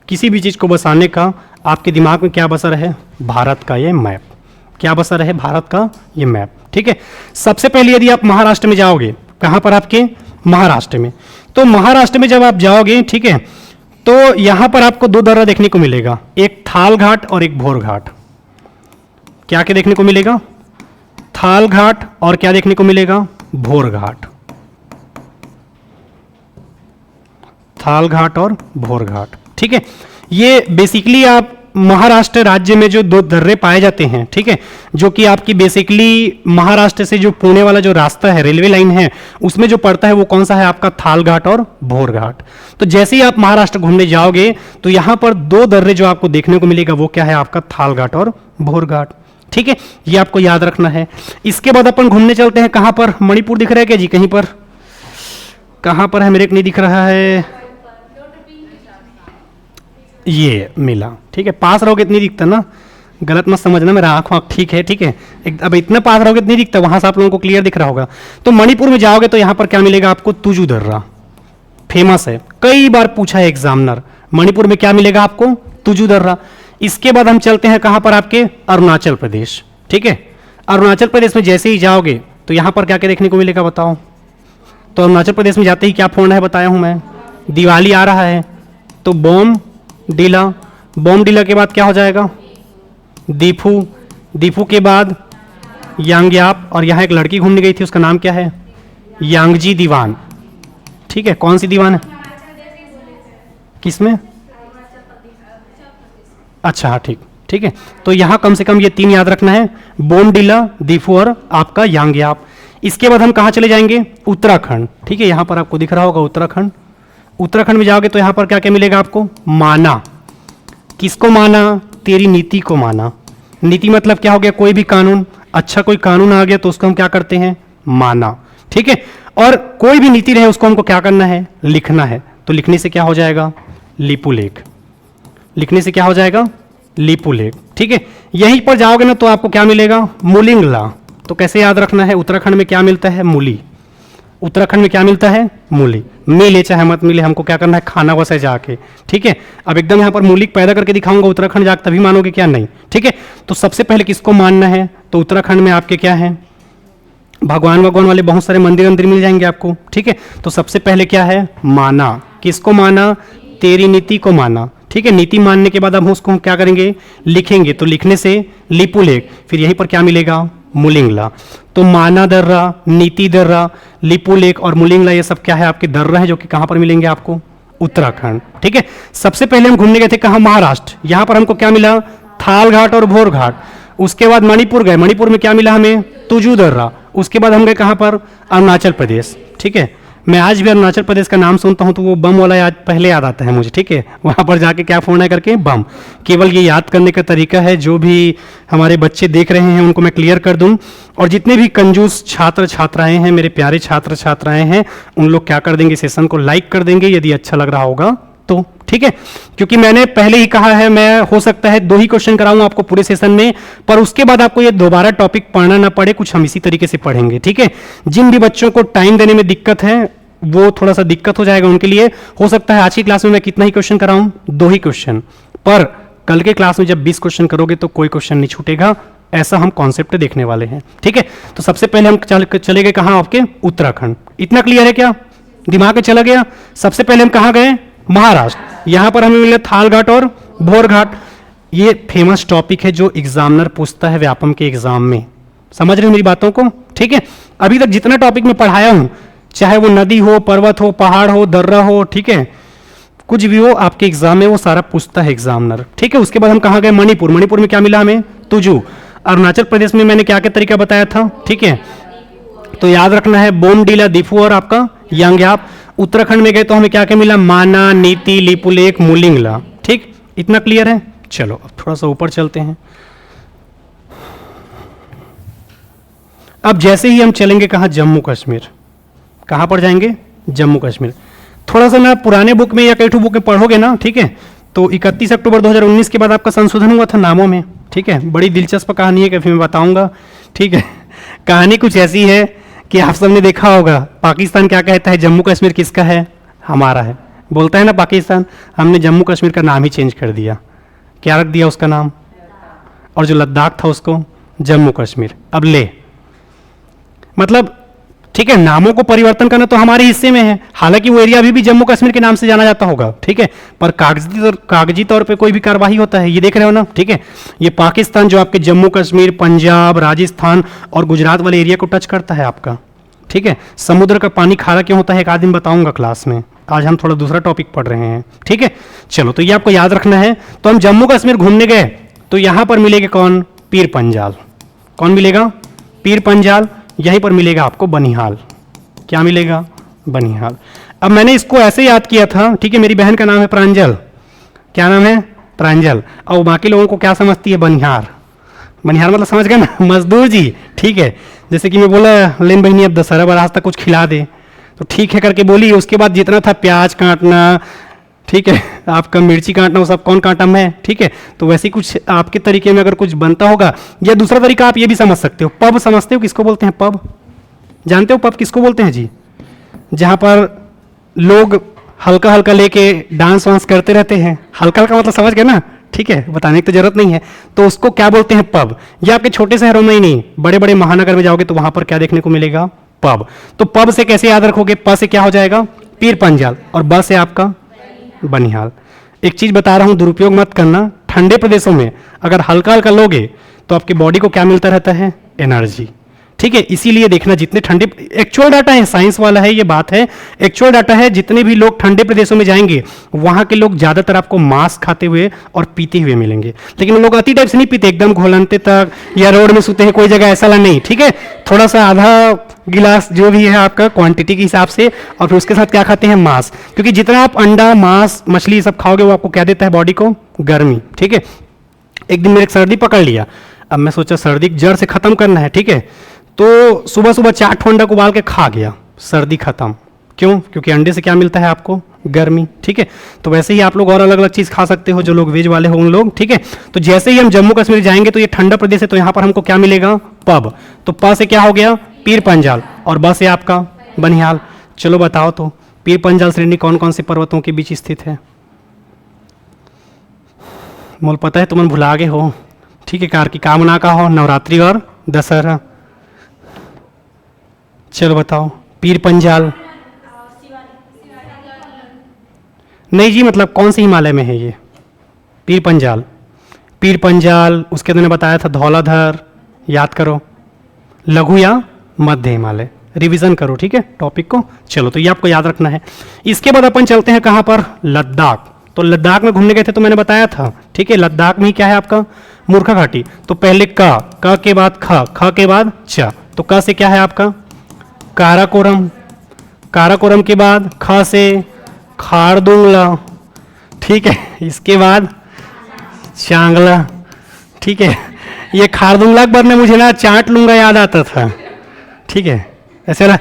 किसी भी चीज को बसाने का, आपके दिमाग में क्या बसा रहे? भारत का ये मैप। क्या बसा रहे? भारत का ये मैप, ठीक है। सबसे पहले यदि आप महाराष्ट्र में जाओगे, कहां पर? आपके महाराष्ट्र में। तो महाराष्ट्र में जब आप जाओगे, ठीक है, तो यहां पर आपको दो दर्रा देखने को मिलेगा, एक थाल घाट और एक भोर घाट। क्या क्या देखने को मिलेगा? थाल घाट और क्या देखने को मिलेगा? भोर घाट। थाल घाट और भोर घाट, ठीक है। ये बेसिकली आप महाराष्ट्र राज्य में जो दो दर्रे पाए जाते हैं, ठीक है, जो कि आपकी बेसिकली महाराष्ट्र से जो पुणे वाला जो रास्ता है, रेलवे लाइन है, उसमें जो पड़ता है वो कौन सा है? आपका थाल घाट और भोर घाट। तो जैसे ही आप महाराष्ट्र घूमने जाओगे तो यहां पर दो दर्रे जो आपको देखने को मिलेगा वो क्या है? आपका थाल घाट और भोर घाट, ठीक है। ये आपको याद रखना है। इसके बाद अपन घूमने चलते हैं कहां पर? मणिपुर दिख रहा है क्या जी? कहीं पर कहां पर है? मेरे को नहीं दिख रहा है। ये मिला, ठीक है। पास रहोगे इतनी दिखता ना, गलत मत समझना, मेरा आंख वाँख ठीक है, ठीक है। अब इतना पास रहोगे इतनी दिखता, वहां से आप लोगों को क्लियर दिख रहा होगा। तो मणिपुर में जाओगे तो यहां पर क्या मिलेगा आपको? तुजू दर्रा, फेमस है, कई बार पूछा है एग्जामिनर। मणिपुर में क्या मिलेगा आपको? तुजू दर्रा। इसके बाद हम चलते हैं कहां पर? आपके अरुणाचल प्रदेश, ठीक है। अरुणाचल प्रदेश में जैसे ही जाओगे तो यहां पर क्या क्या देखने को मिलेगा बताओ? तो अरुणाचल प्रदेश में जाते ही क्या फोड़ना है बताया हूं मैं? दिवाली आ रहा है तो बॉम डीला। बॉम डीला के बाद क्या हो जाएगा? दीफू। दीफू के बाद यांग्याप, और यहां एक लड़की घूमने गई थी, उसका नाम क्या है? यांगजी दीवान, ठीक है। कौन सी दीवान है? किसमें? अच्छा हाँ, ठीक, ठीक है। तो यहां कम से कम ये तीन याद रखना है, बोमडिला, दीफू और आपका यांग्याप। इसके बाद हम कहां चले जाएंगे? उत्तराखंड, ठीक है। यहां पर आपको दिख रहा होगा उत्तराखंड। उत्तराखंड में जाओगे तो यहां पर क्या क्या मिलेगा आपको? माना। किसको माना? तेरी नीति को माना। नीति मतलब क्या हो गया? कोई भी कानून, अच्छा कोई कानून आ गया तो उसको हम क्या करते हैं? माना, ठीक है। और कोई भी नीति रहे उसको हमको क्या करना है? लिखना है। तो लिखने से क्या हो जाएगा? लिपुलेख। लिखने से क्या हो जाएगा? लिपुलेख, ठीक है। यहीं पर जाओगे ना तो आपको क्या मिलेगा? मूलिंगला। तो कैसे याद रखना है? उत्तराखंड में क्या मिलता है? मूली। उत्तराखंड में क्या मिलता है? मूली। मिले चाहे मत मिले, हमको क्या करना है? खाना बस है जाके, ठीक है। अब एकदम यहां पर मूली पैदा करके दिखाऊंगा उत्तराखंड जाके, तभी मानोगे क्या? नहीं, ठीक है। तो सबसे पहले किसको मानना है? तो उत्तराखंड में आपके क्या है? भगवान वाले बहुत सारे मंदिर मिल जाएंगे आपको, ठीक है। तो सबसे पहले क्या है? माना। किसको माना? तेरी नीति को माना, ठीक है। नीति मानने के बाद अब हम उसको क्या करेंगे? लिखेंगे। तो लिखने से लिपुलेख, फिर यहीं पर क्या मिलेगा? मुलिंगला। तो माना दर्रा, नीति दर्रा, लिपुलेख और मुलिंगला, ये सब क्या है? आपके दर्रा है जो कि कहां पर मिलेंगे आपको? उत्तराखंड, ठीक है। सबसे पहले हम घूमने गए थे कहां? महाराष्ट्र। यहां पर हमको क्या मिला? थाल घाट और भोर घाट। उसके बाद मणिपुर गए, मणिपुर में क्या मिला हमें? तुजू दर्रा। उसके बाद हम गए कहां पर? अरुणाचल प्रदेश, ठीक है। मैं आज भी अरुणाचल प्रदेश का नाम सुनता हूं तो वो बम वाला याद पहले याद आता है मुझे, ठीक है। वहां पर जाके क्या फोड़ना है करके? बम। केवल ये याद करने का तरीका है, जो भी हमारे बच्चे देख रहे हैं उनको मैं क्लियर कर दूं। और जितने भी कंजूस छात्र छात्राएं हैं, मेरे प्यारे छात्र छात्राएं हैं, उन लोग क्या कर देंगे? सेशन को लाइक कर देंगे यदि अच्छा लग रहा होगा तो, ठीक है। क्योंकि मैंने पहले ही कहा है, मैं हो सकता है 2 ही क्वेश्चन कराऊं आपको पूरे सेशन में, पर उसके बाद आपको ये दोबारा टॉपिक पढ़ना ना पड़े, कुछ हम इसी तरीके से पढ़ेंगे, ठीक है। जिन भी बच्चों को टाइम देने में दिक्कत है वो थोड़ा सा दिक्कत हो जाएगा उनके लिए। हो सकता है आज की क्लास में मैं कितना ही क्वेश्चन कराऊं? 2 ही क्वेश्चन, पर कल के क्लास में जब 20 क्वेश्चन करोगे तो कोई क्वेश्चन नहीं छूटेगा। ऐसा हम कॉन्सेप्ट देखने वाले हैं, ठीक है। तो सबसे पहले हम चले गए कहां? आपके उत्तराखंड। इतना क्लियर है क्या? दिमाग में चला गया? सबसे पहले हम कहां गए? महाराष्ट्र। यहां पर हमें मिले थाल घाट और भोर घाट। ये फेमस टॉपिक है जो एग्जामिनर पूछता है व्यापम के एग्जाम में। समझ रहे हो मेरी बातों को? ठीक है। अभी तक जितना टॉपिक मैं पढ़ाया हूं चाहे वो नदी हो, पर्वत हो, पहाड़ हो, दर्रा हो, ठीक है, कुछ भी हो आपके एग्जाम में वो सारा पूछता है एग्जामिनर, ठीक है। उसके बाद हम कहाँ गए, मणिपुर। मणिपुर में क्या मिला हमें, तुजू। अरुणाचल प्रदेश में मैंने क्या क्या तरीका बताया था, ठीक है, तो याद रखना है बोमडीला, दीफू और आपका यांग्याप। उत्तराखंड में गए तो हमें क्या क्या मिला, माना, नीति, लिपुलेख, मुलिंगला, ठीक, इतना क्लियर है। चलो अब थोड़ा सा ऊपर चलते हैं। अब जैसे ही हम चलेंगे कहाँ, जम्मू कश्मीर। कहाँ पर जाएंगे, जम्मू कश्मीर। थोड़ा सा ना पुराने बुक में या कई ठो बुक में पढ़ोगे ना, ठीक है, तो 31 अक्टूबर 2019 के बाद आपका संशोधन हुआ था नामों में, ठीक है। बड़ी दिलचस्प कहानी है, कभी मैं बताऊंगा, ठीक है। कहानी कुछ ऐसी है कि आप सबने देखा होगा, पाकिस्तान क्या कहता है, जम्मू कश्मीर किसका है, हमारा है, बोलता है ना पाकिस्तान। हमने जम्मू कश्मीर का नाम ही चेंज कर दिया, क्या रख दिया उसका नाम, और जो लद्दाख था उसको जम्मू कश्मीर। अब ले मतलब, ठीक है, नामों को परिवर्तन करना तो हमारे हिस्से में है, हालांकि वो एरिया अभी भी जम्मू कश्मीर के नाम से जाना जाता होगा, ठीक है, पर कागजी तौर पे कोई भी कार्रवाई होता है, ये देख रहे हो ना, ठीक है। ये पाकिस्तान जो आपके जम्मू कश्मीर, पंजाब, राजस्थान और गुजरात वाले एरिया को टच करता है आपका, ठीक है। समुद्र का पानी खारा क्यों होता है, एक आध दिन बताऊंगा क्लास में, आज हम थोड़ा दूसरा टॉपिक पढ़ रहे हैं, ठीक है। चलो तो ये आपको याद रखना है। तो हम जम्मू कश्मीर घूमने गए तो यहां पर मिलेगा कौन, पीर पंजाल। कौन मिलेगा, पीर पंजाल। यहीं पर मिलेगा आपको बनिहाल। क्या मिलेगा, बनिहाल। अब मैंने इसको ऐसे याद किया था, ठीक है, मेरी बहन का नाम है प्रांजल। क्या नाम है, प्रांजल। और बाकी लोगों को क्या समझती है, बनिहार। बनिहार मतलब समझ गए ना, मजदूर जी, ठीक है। जैसे कि मैं बोला लेन बहनी अब दशहरा बराज तक कुछ खिला दे, तो ठीक है करके बोली। उसके बाद जितना था प्याज काटना, ठीक है, आपका मिर्ची काटना, वो सब कौन काटा, मैं, ठीक है। तो वैसे ही कुछ आपके तरीके में अगर कुछ बनता होगा, या दूसरा तरीका आप ये भी समझ सकते हो, पब समझते हो, किसको बोलते हैं पब, जानते हो पब किसको बोलते हैं जी, जहां पर लोग हल्का हल्का लेके डांस वांस करते रहते हैं। हल्का हल्का मतलब समझ गए ना, ठीक है, बताने की तो जरूरत नहीं है। तो उसको क्या बोलते हैं, पब। ये आपके छोटे शहरों में ही नहीं, बड़े बड़े महानगर में जाओगे तो वहां पर क्या देखने को मिलेगा, पब। तो पब से कैसे याद रखोगे, प से क्या हो जाएगा, पीर पंजाल, और ब से आपका बनिहाल। एक चीज बता रहा हूं, दुरुपयोग मत करना। ठंडे प्रदेशों में अगर हल्का हल्का लोगे तो आपकी बॉडी को क्या मिलता रहता है, एनर्जी, ठीक है। इसीलिए देखना, जितने ठंडे, एक्चुअल डाटा है, साइंस वाला है, ये बात है, एक्चुअल डाटा है, जितने भी लोग ठंडे प्रदेशों में जाएंगे वहां के लोग ज्यादातर आपको मांस खाते हुए और पीते हुए मिलेंगे। लेकिन वो लोग अति टाइप से नहीं पीते, एकदम घोलनते तक या रोड में सोते हैं कोई जगह, ऐसा नहीं, ठीक है। थोड़ा सा आधा गिलास जो भी है आपका क्वांटिटी के हिसाब से, और फिर उसके साथ क्या खाते हैं, मांस। क्योंकि जितना आप अंडा, मांस, मछली सब खाओगे वो आपको क्या देता है, बॉडी को गर्मी, ठीक है। एक दिन मेरे सर्दी पकड़ लिया, अब मैं सोचा सर्दी जड़ से खत्म करना है, ठीक है। तो सुबह सुबह 4 अंडा को उबाल के खा गया, सर्दी खत्म। क्यों, क्योंकि अंडे से क्या मिलता है आपको, गर्मी, ठीक है। तो वैसे ही आप लोग और अलग अलग चीज खा सकते हो, जो लोग वेज वाले हो उन लोग, ठीक है। तो जैसे ही हम जम्मू कश्मीर जाएंगे तो ये ठंडा प्रदेश है, तो यहाँ पर हमको क्या मिलेगा, पब। तो प से क्या हो गया, पीर पंजाल, और ब से आपका बनिहाल। चलो बताओ तो, पीर पंजाल श्रेणी कौन कौन से पर्वतों के बीच स्थित है, मोल पता है, तुम भुला गए हो, ठीक है। कार्तिक कामना का हो, नवरात्रि और दशहरा। चलो बताओ, पीर पंजाल नहीं जी, मतलब कौन से हिमालय में है ये पीर पंजाल, पीर पंजाल। उसके मैंने बताया था धौलाधर, याद करो, लघु या मध्य हिमालय, रिवीजन करो, ठीक है, टॉपिक को। चलो तो ये आपको याद रखना है। इसके बाद अपन चलते हैं कहां पर, लद्दाख। तो लद्दाख में घूमने गए थे तो मैंने बताया था, ठीक है। लद्दाख में ही क्या है आपका, मूर्खा घाटी। तो पहले क के बाद ख, ख के बाद च। तो क से क्या है आपका, काराकोरम, काराकोरम के बाद ख से खारदुंगला, ठीक है। इसके बाद चांगला, ठीक है। ये खारदुंगला के बाद में मुझे ना चाट लूंगा याद आता था, ठीक है, ऐसे वाला,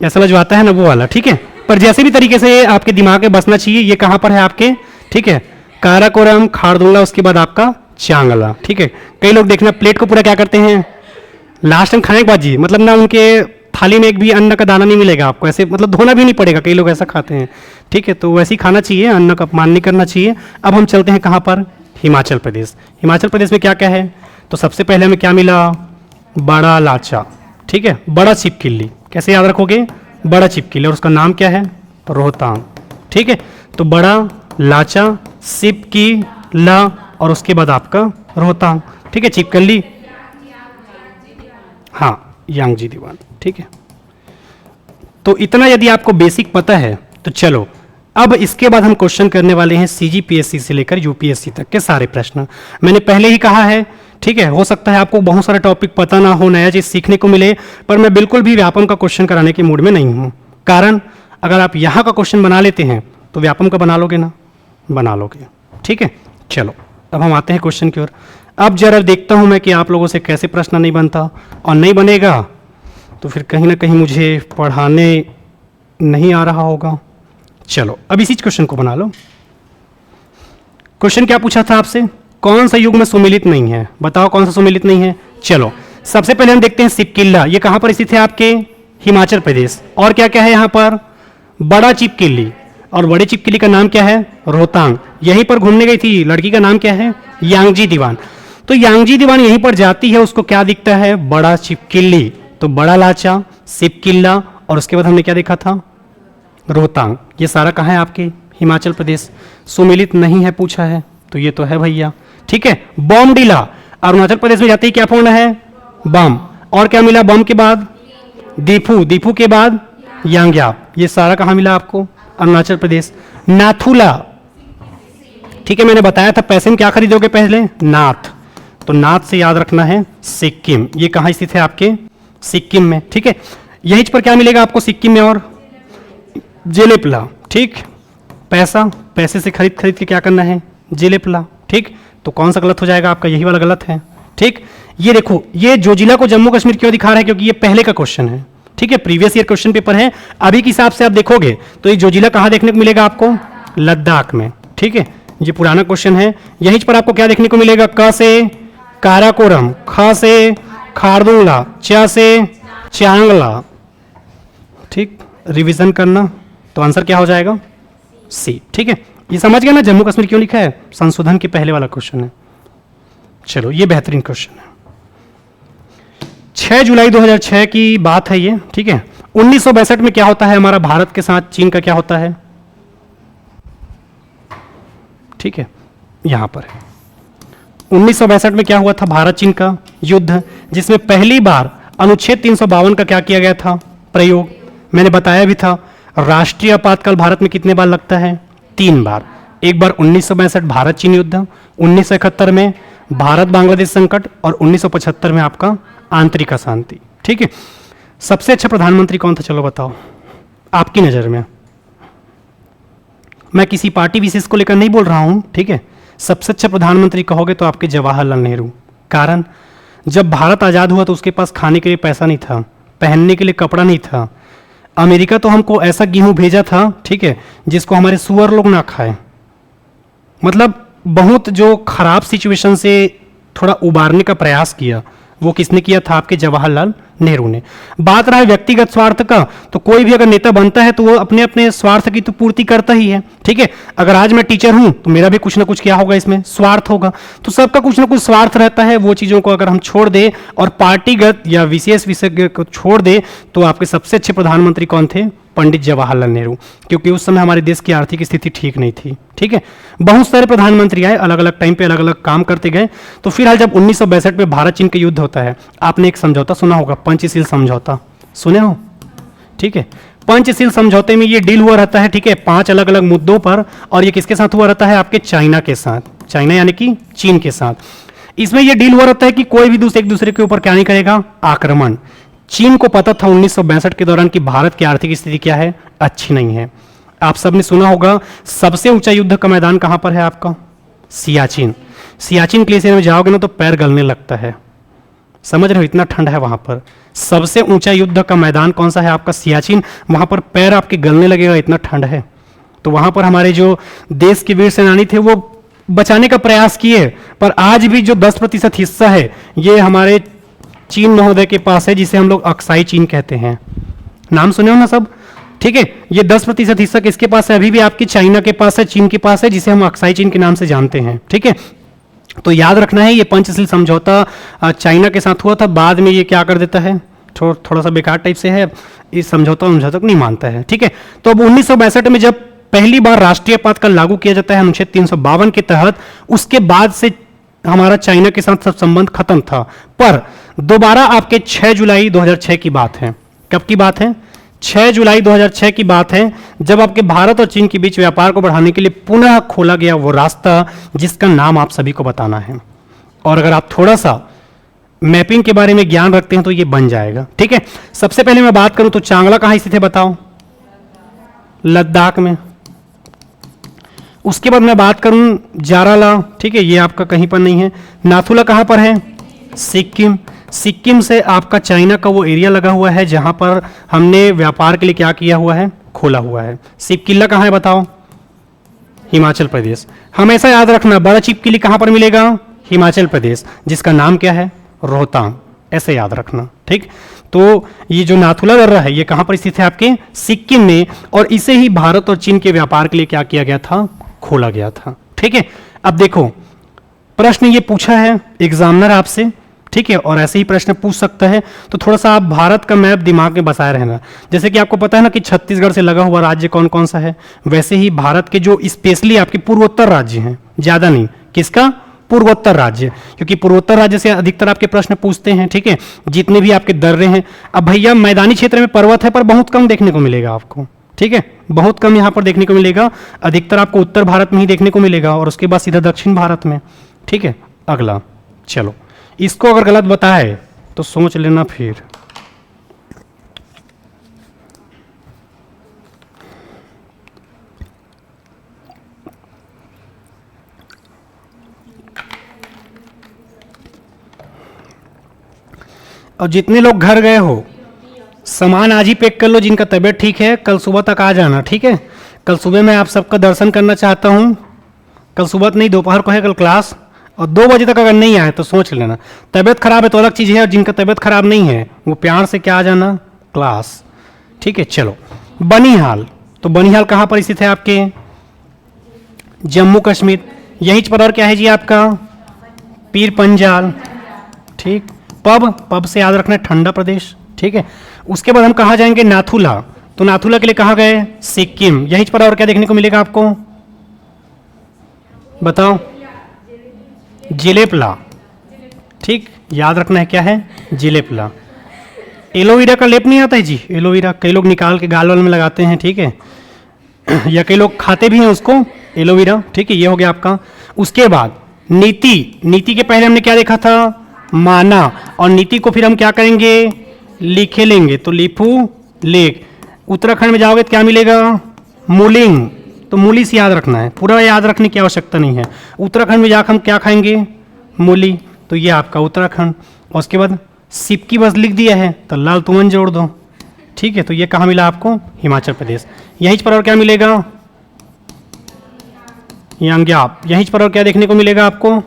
ऐसा जो आता है ना वो वाला, ठीक है। पर जैसे भी तरीके से आपके दिमाग में बसना चाहिए, ये कहां पर है आपके, ठीक है, काराकोरम, खारदुंगला, उसके बाद आपका चांगला, ठीक है। कई लोग देखना प्लेट को पूरा क्या करते हैं, लास्ट टाइम खाने के बाद जी, मतलब ना उनके थाली में एक भी अन्न का दाना नहीं मिलेगा आपको, ऐसे मतलब धोना भी नहीं पड़ेगा, कई लोग ऐसा खाते हैं, ठीक है। तो वैसे ही खाना चाहिए, अन्न का अपमान नहीं करना चाहिए। अब हम चलते हैं कहाँ पर, हिमाचल प्रदेश। हिमाचल प्रदेश में क्या क्या है, तो सबसे पहले हमें क्या मिला, बड़ा लाचा, ठीक है, बड़ा छिपकिली। कैसे याद रखोगे, बड़ा छिपकिली, और उसका नाम क्या है, रोहतांग, ठीक है। तो बड़ा लाचा, छिपकिला, और उसके बाद आपका रोहतांग, ठीक है। छिपकली, हाँ, यांगजी दीवान, ठीक है। तो इतना यदि आपको बेसिक पता है तो चलो अब इसके बाद हम क्वेश्चन करने वाले हैं सीजीपीएससी से लेकर यूपीएससी तक के सारे प्रश्न। मैंने पहले ही कहा है, ठीक है, हो सकता है आपको बहुत सारा टॉपिक पता ना हो, नया चीज सीखने को मिले, पर मैं बिल्कुल भी व्यापम का क्वेश्चन कराने के मूड में नहीं हूं। कारण अगर आप यहां का क्वेश्चन बना लेते हैं तो व्यापम का बना लोगे ना, बना लोगे। ठीक है, चलो अब हम आते हैं क्वेश्चन की ओर। अब जरा देखता हूं मैं कि आप लोगों से कैसे प्रश्न नहीं बनता, और नहीं बनेगा तो फिर कहीं ना कहीं मुझे पढ़ाने नहीं आ रहा होगा। चलो अब इसी क्वेश्चन को बना लो। क्वेश्चन क्या पूछा था आपसे, कौन सा युग में सुमेलित नहीं है, बताओ कौन सा सुमेलित नहीं है। चलो सबसे पहले हम देखते हैं सिपकिल्ला, ये कहां पर स्थित है, आपके हिमाचल प्रदेश। और क्या क्या है यहां पर, बड़ा चिपकिली, और बड़े चिपकिली का नाम क्या है, रोहतांग। यहीं पर घूमने गई थी लड़की का नाम क्या है, यांगजी दीवान। तो यांगजी दीवान यहीं पर जाती है, उसको क्या दिखता है, बड़ा चिपकिली। तो बड़ा लाचा, सिपकिल्ला, और उसके बाद हमने क्या देखा था, रोहतांग। ये सारा कहाँ है, आपके हिमाचल प्रदेश। सुमेलित नहीं है पूछा है, तो ये तो है भैया। ठीक है, बॉमडिला, अरुणाचल प्रदेश में जाते ही क्या पढ़ना है, बम। और क्या मिला बम के बाद, दीफू, दीफू के बाद यांग्याप। ये सारा कहाँ मिला आपको, अरुणाचल प्रदेश। नाथुला, ठीक है, मैंने बताया था पैसे में क्या खरीदोगे पहले, नाथ, तो नाथ से याद रखना है सिक्किम। ये कहाँ स्थित है, आपके सिक्किम में। ठीक है, यहीं पर क्या मिलेगा आपको सिक्किम में, और जेलेपला। ठीक, पैसा, पैसे से खरीद खरीद के क्या करना है, जेलेपला। ठीक, तो कौन सा गलत हो जाएगा आपका, यही वाला गलत है। ठीक, ये देखो, ये जोजिला को जम्मू कश्मीर क्यों दिखा रहा है, क्योंकि ये पहले का क्वेश्चन है। ठीक है, प्रीवियस ईयर क्वेश्चन पेपर है। अभी के हिसाब से आप देखोगे तो ये जोजिला कहाँ देखने को मिलेगा आपको, लद्दाख में। ठीक है, ये पुराना क्वेश्चन है। यहीं पर आपको क्या देखने को मिलेगा, क से काराकोरम, ख से खारदुंगला, च से चांगला। ठीक, रिवीजन करना, तो आंसर क्या हो जाएगा, सी। ठीक है, ये समझ गए ना जम्मू कश्मीर क्यों लिखा है, संशोधन के पहले वाला क्वेश्चन है। चलो ये बेहतरीन क्वेश्चन है। 6 जुलाई 2006 की बात है ये। ठीक है, 1962 में क्या होता है हमारा भारत के साथ चीन का क्या होता है, ठीक है, यहां पर है। 1962 में क्या हुआ था, भारत चीन का युद्ध, जिसमें पहली बार अनुच्छेद 352 का क्या किया गया था, प्रयोग। मैंने बताया भी था राष्ट्रीय आपातकाल भारत में कितने बार लगता है, 3 बार। एक बार 1962 भारत चीन युद्ध, 1971 में भारत बांग्लादेश संकट, और 1975 में आपका आंतरिक अशांति। ठीक है, सबसे अच्छा प्रधानमंत्री कौन था, चलो बताओ आपकी नजर में। मैं किसी पार्टी विशेष को लेकर नहीं बोल रहा हूं। ठीक है, सबसे अच्छा प्रधानमंत्री कहोगे तो आपके जवाहरलाल नेहरू। कारण जब भारत आजाद हुआ तो उसके पास खाने के लिए पैसा नहीं था, पहनने के लिए कपड़ा नहीं था। अमेरिका तो हमको ऐसा गेहूं भेजा था, ठीक है, जिसको हमारे सुअर लोग ना खाए। मतलब बहुत जो खराब सिचुएशन से थोड़ा उबारने का प्रयास किया, वो किसने किया था, आपके जवाहरलाल नेहरू ने। बात रहा है व्यक्तिगत स्वार्थ का, तो कोई भी अगर नेता बनता है तो वो अपने अपने स्वार्थ की तो पूर्ति करता ही है। ठीक है, अगर आज मैं टीचर हूं तो मेरा भी कुछ ना कुछ क्या होगा, इसमें स्वार्थ होगा। तो सबका कुछ ना कुछ स्वार्थ रहता है। वो चीजों को अगर हम छोड़ दे और पार्टीगत या विशेष विषय को छोड़ दे, तो आपके सबसे अच्छे प्रधानमंत्री कौन थे, पंडित जवाहरलाल नेहरू। क्योंकि उस समय हमारे देश की आर्थिक स्थिति ठीक नहीं थी। ठीक है, बहुत सारे प्रधानमंत्री आए, अलग अलग टाइम पे अलग अलग काम करते गए। तो फिलहाल जब 1962 में भारत चीन का युद्ध होता है, आपने एक समझौता सुना होगा, पंचशील समझौता, सुने हो। ठीक है, पंचशील समझौते में ये डील हुआ रहता है, ठीक है, 5 अलग अलग मुद्दों पर। और ये किसके साथ हुआ रहता है, आपके चाइना के साथ, चाइना यानी कि चीन के साथ। इसमें यह डील हुआ रहता है कि कोई भी एक दूसरे के ऊपर क्या नहीं करेगा, आक्रमण। चीन को पता था 1962 के दौरान कि भारत की आर्थिक स्थिति क्या है, अच्छी नहीं है। आप सबने सुना होगा सबसे ऊंचा युद्ध का मैदान कहां पर है आपका, सियाचिन। सियाचिन ग्लेशियर में जाओगे ना तो पैर गलने लगता है, समझ रहे हो, इतना ठंड है वहां पर। सबसे ऊंचा युद्ध का मैदान कौन सा है आपका, सियाचिन। वहां पर पैर आपके गलने लगेगा, इतना ठंड है। तो वहां पर हमारे जो देश के वीर सेनानी थे वो बचाने का प्रयास किए, पर आज भी जो 10% हिस्सा है ये हमारे चीन महोदय के पास है, जिसे हम लोग अक्साई चीन कहते हैं। नाम सुने हो ना सब, ठीक है। ये 10% हिस्सा किसके पास है, अभी भी आपकी चाइना के पास है, चीन के पास है, जिसे हम अक्साई चीन के नाम से जानते हैं। ठीक है, तो याद रखना है ये पंचशील समझौता चाइना के साथ हुआ था। बाद में ये क्या कर देता है, थोड़ा सा बेकार टाइप से है, इस समझौता नहीं मानता है। ठीक है, तो अब 1962 में जब पहली बार राष्ट्रीय आपातकाल लागू किया जाता है अनुच्छेद 352 के तहत, उसके बाद से हमारा चाइना के साथ सब संबंध खत्म था। पर दोबारा आपके 6 जुलाई 2006 की बात है। कब की बात है, 6 जुलाई 2006 की बात है, जब आपके भारत और चीन के बीच व्यापार को बढ़ाने के लिए पुनः खोला गया वो रास्ता जिसका नाम आप सभी को बताना है। और अगर आप थोड़ा सा मैपिंग के बारे में ज्ञान रखते हैं तो ये बन जाएगा। ठीक है, सबसे पहले मैं बात करूं तो चांगला कहां स्थित है बताओ? लद्दाख में। उसके बाद मैं बात करूं जाराला, ठीक है, ये आपका कहीं पर नहीं है। नाथुला कहां पर है? सिक्किम। सिक्किम से आपका चाइना का वो एरिया लगा हुआ है जहां पर हमने व्यापार के लिए क्या किया हुआ है? खोला हुआ है। सिपकिला कहां है बताओ? हिमाचल प्रदेश। हमेशा याद रखना, बड़ा चिपकिली कहां पर मिलेगा? हिमाचल प्रदेश, जिसका नाम क्या है? रोहतांग। ऐसे याद रखना। ठीक, तो ये जो नाथुला दर्रा है ये कहां पर स्थित है? आपके सिक्किम में। और इसे ही भारत और चीन के व्यापार के लिए क्या किया गया था? खोला गया था। ठीक है, अब देखो प्रश्न ये पूछा है एग्जामिनर आपसे, ठीक है, और ऐसे ही प्रश्न पूछ सकता है, तो थोड़ा सा आप भारत का मैप दिमाग में बसाए रहना। जैसे कि आपको पता है ना कि छत्तीसगढ़ से लगा हुआ राज्य कौन कौन सा है, वैसे ही भारत के जो स्पेशली आपके पूर्वोत्तर राज्य हैं, ज्यादा नहीं, किसका? पूर्वोत्तर राज्य, क्योंकि पूर्वोत्तर राज्य से अधिकतर आपके प्रश्न पूछते हैं। ठीक है, जितने भी आपके दर्रे हैं। अब भैया मैदानी क्षेत्र में पर्वत है पर बहुत कम देखने को मिलेगा आपको। ठीक है, बहुत कम यहां पर देखने को मिलेगा, अधिकतर आपको उत्तर भारत में ही देखने को मिलेगा और उसके बाद सीधा दक्षिण भारत में। ठीक है, अगला चलो, इसको अगर गलत बताए तो सोच लेना फिर। और जितने लोग घर गए हो सामान आज ही पैक कर लो, जिनका तबीयत ठीक है कल सुबह तक आ जाना। ठीक है, कल सुबह मैं आप सबका दर्शन करना चाहता हूँ। कल सुबह नहीं, दोपहर को है कल क्लास, और 2 बजे तक अगर नहीं आए तो सोच लेना। तबीयत खराब है तो अलग चीज़ है, और जिनका तबीयत खराब नहीं है वो प्यार से क्या आ जाना क्लास। ठीक है, चलो बनिहाल। तो बनिहाल कहाँ पर स्थित है? आपके जम्मू कश्मीर। यहीं पर और क्या है जी आपका? पीर पंजाल। ठीक, पब से याद रखना है ठंडा प्रदेश। ठीक है, उसके बाद हम कहाँ जाएंगे? नाथुला। तो नाथुला के लिए कहाँ गए? सिक्किम। यहीं पर और क्या देखने को मिलेगा आपको बताओ? जिलेपला। ठीक, याद रखना है क्या है? जिलेपला। एलोवेरा का लेप नहीं आता है जी, एलोवेरा कई लोग निकाल के गाल वाल में लगाते हैं। ठीक है, या कई लोग खाते भी हैं उसको, एलोवेरा। ठीक है, ये हो गया आपका। उसके बाद नीति। नीति के पहले हमने क्या देखा था? माना। और नीति को फिर हम क्या करेंगे? लिखे लेंगे। तो लिफू लेक। उत्तराखंड में जाओगे तो क्या मिलेगा? मूलिंग। तो मूली से याद रखना है, पूरा याद रखने की आवश्यकता नहीं है। उत्तराखंड में जाकर हम क्या खाएंगे? मूली। तो ये आपका उत्तराखंड। और उसके बाद सिपकी बस लिख दिया है तो लाल तुमन जोड़ दो। ठीक है, तो ये कहाँ मिला आपको? हिमाचल प्रदेश। यहीं पर और क्या मिलेगा? यांग्याप। यहीं पर और क्या देखने को मिलेगा आपको?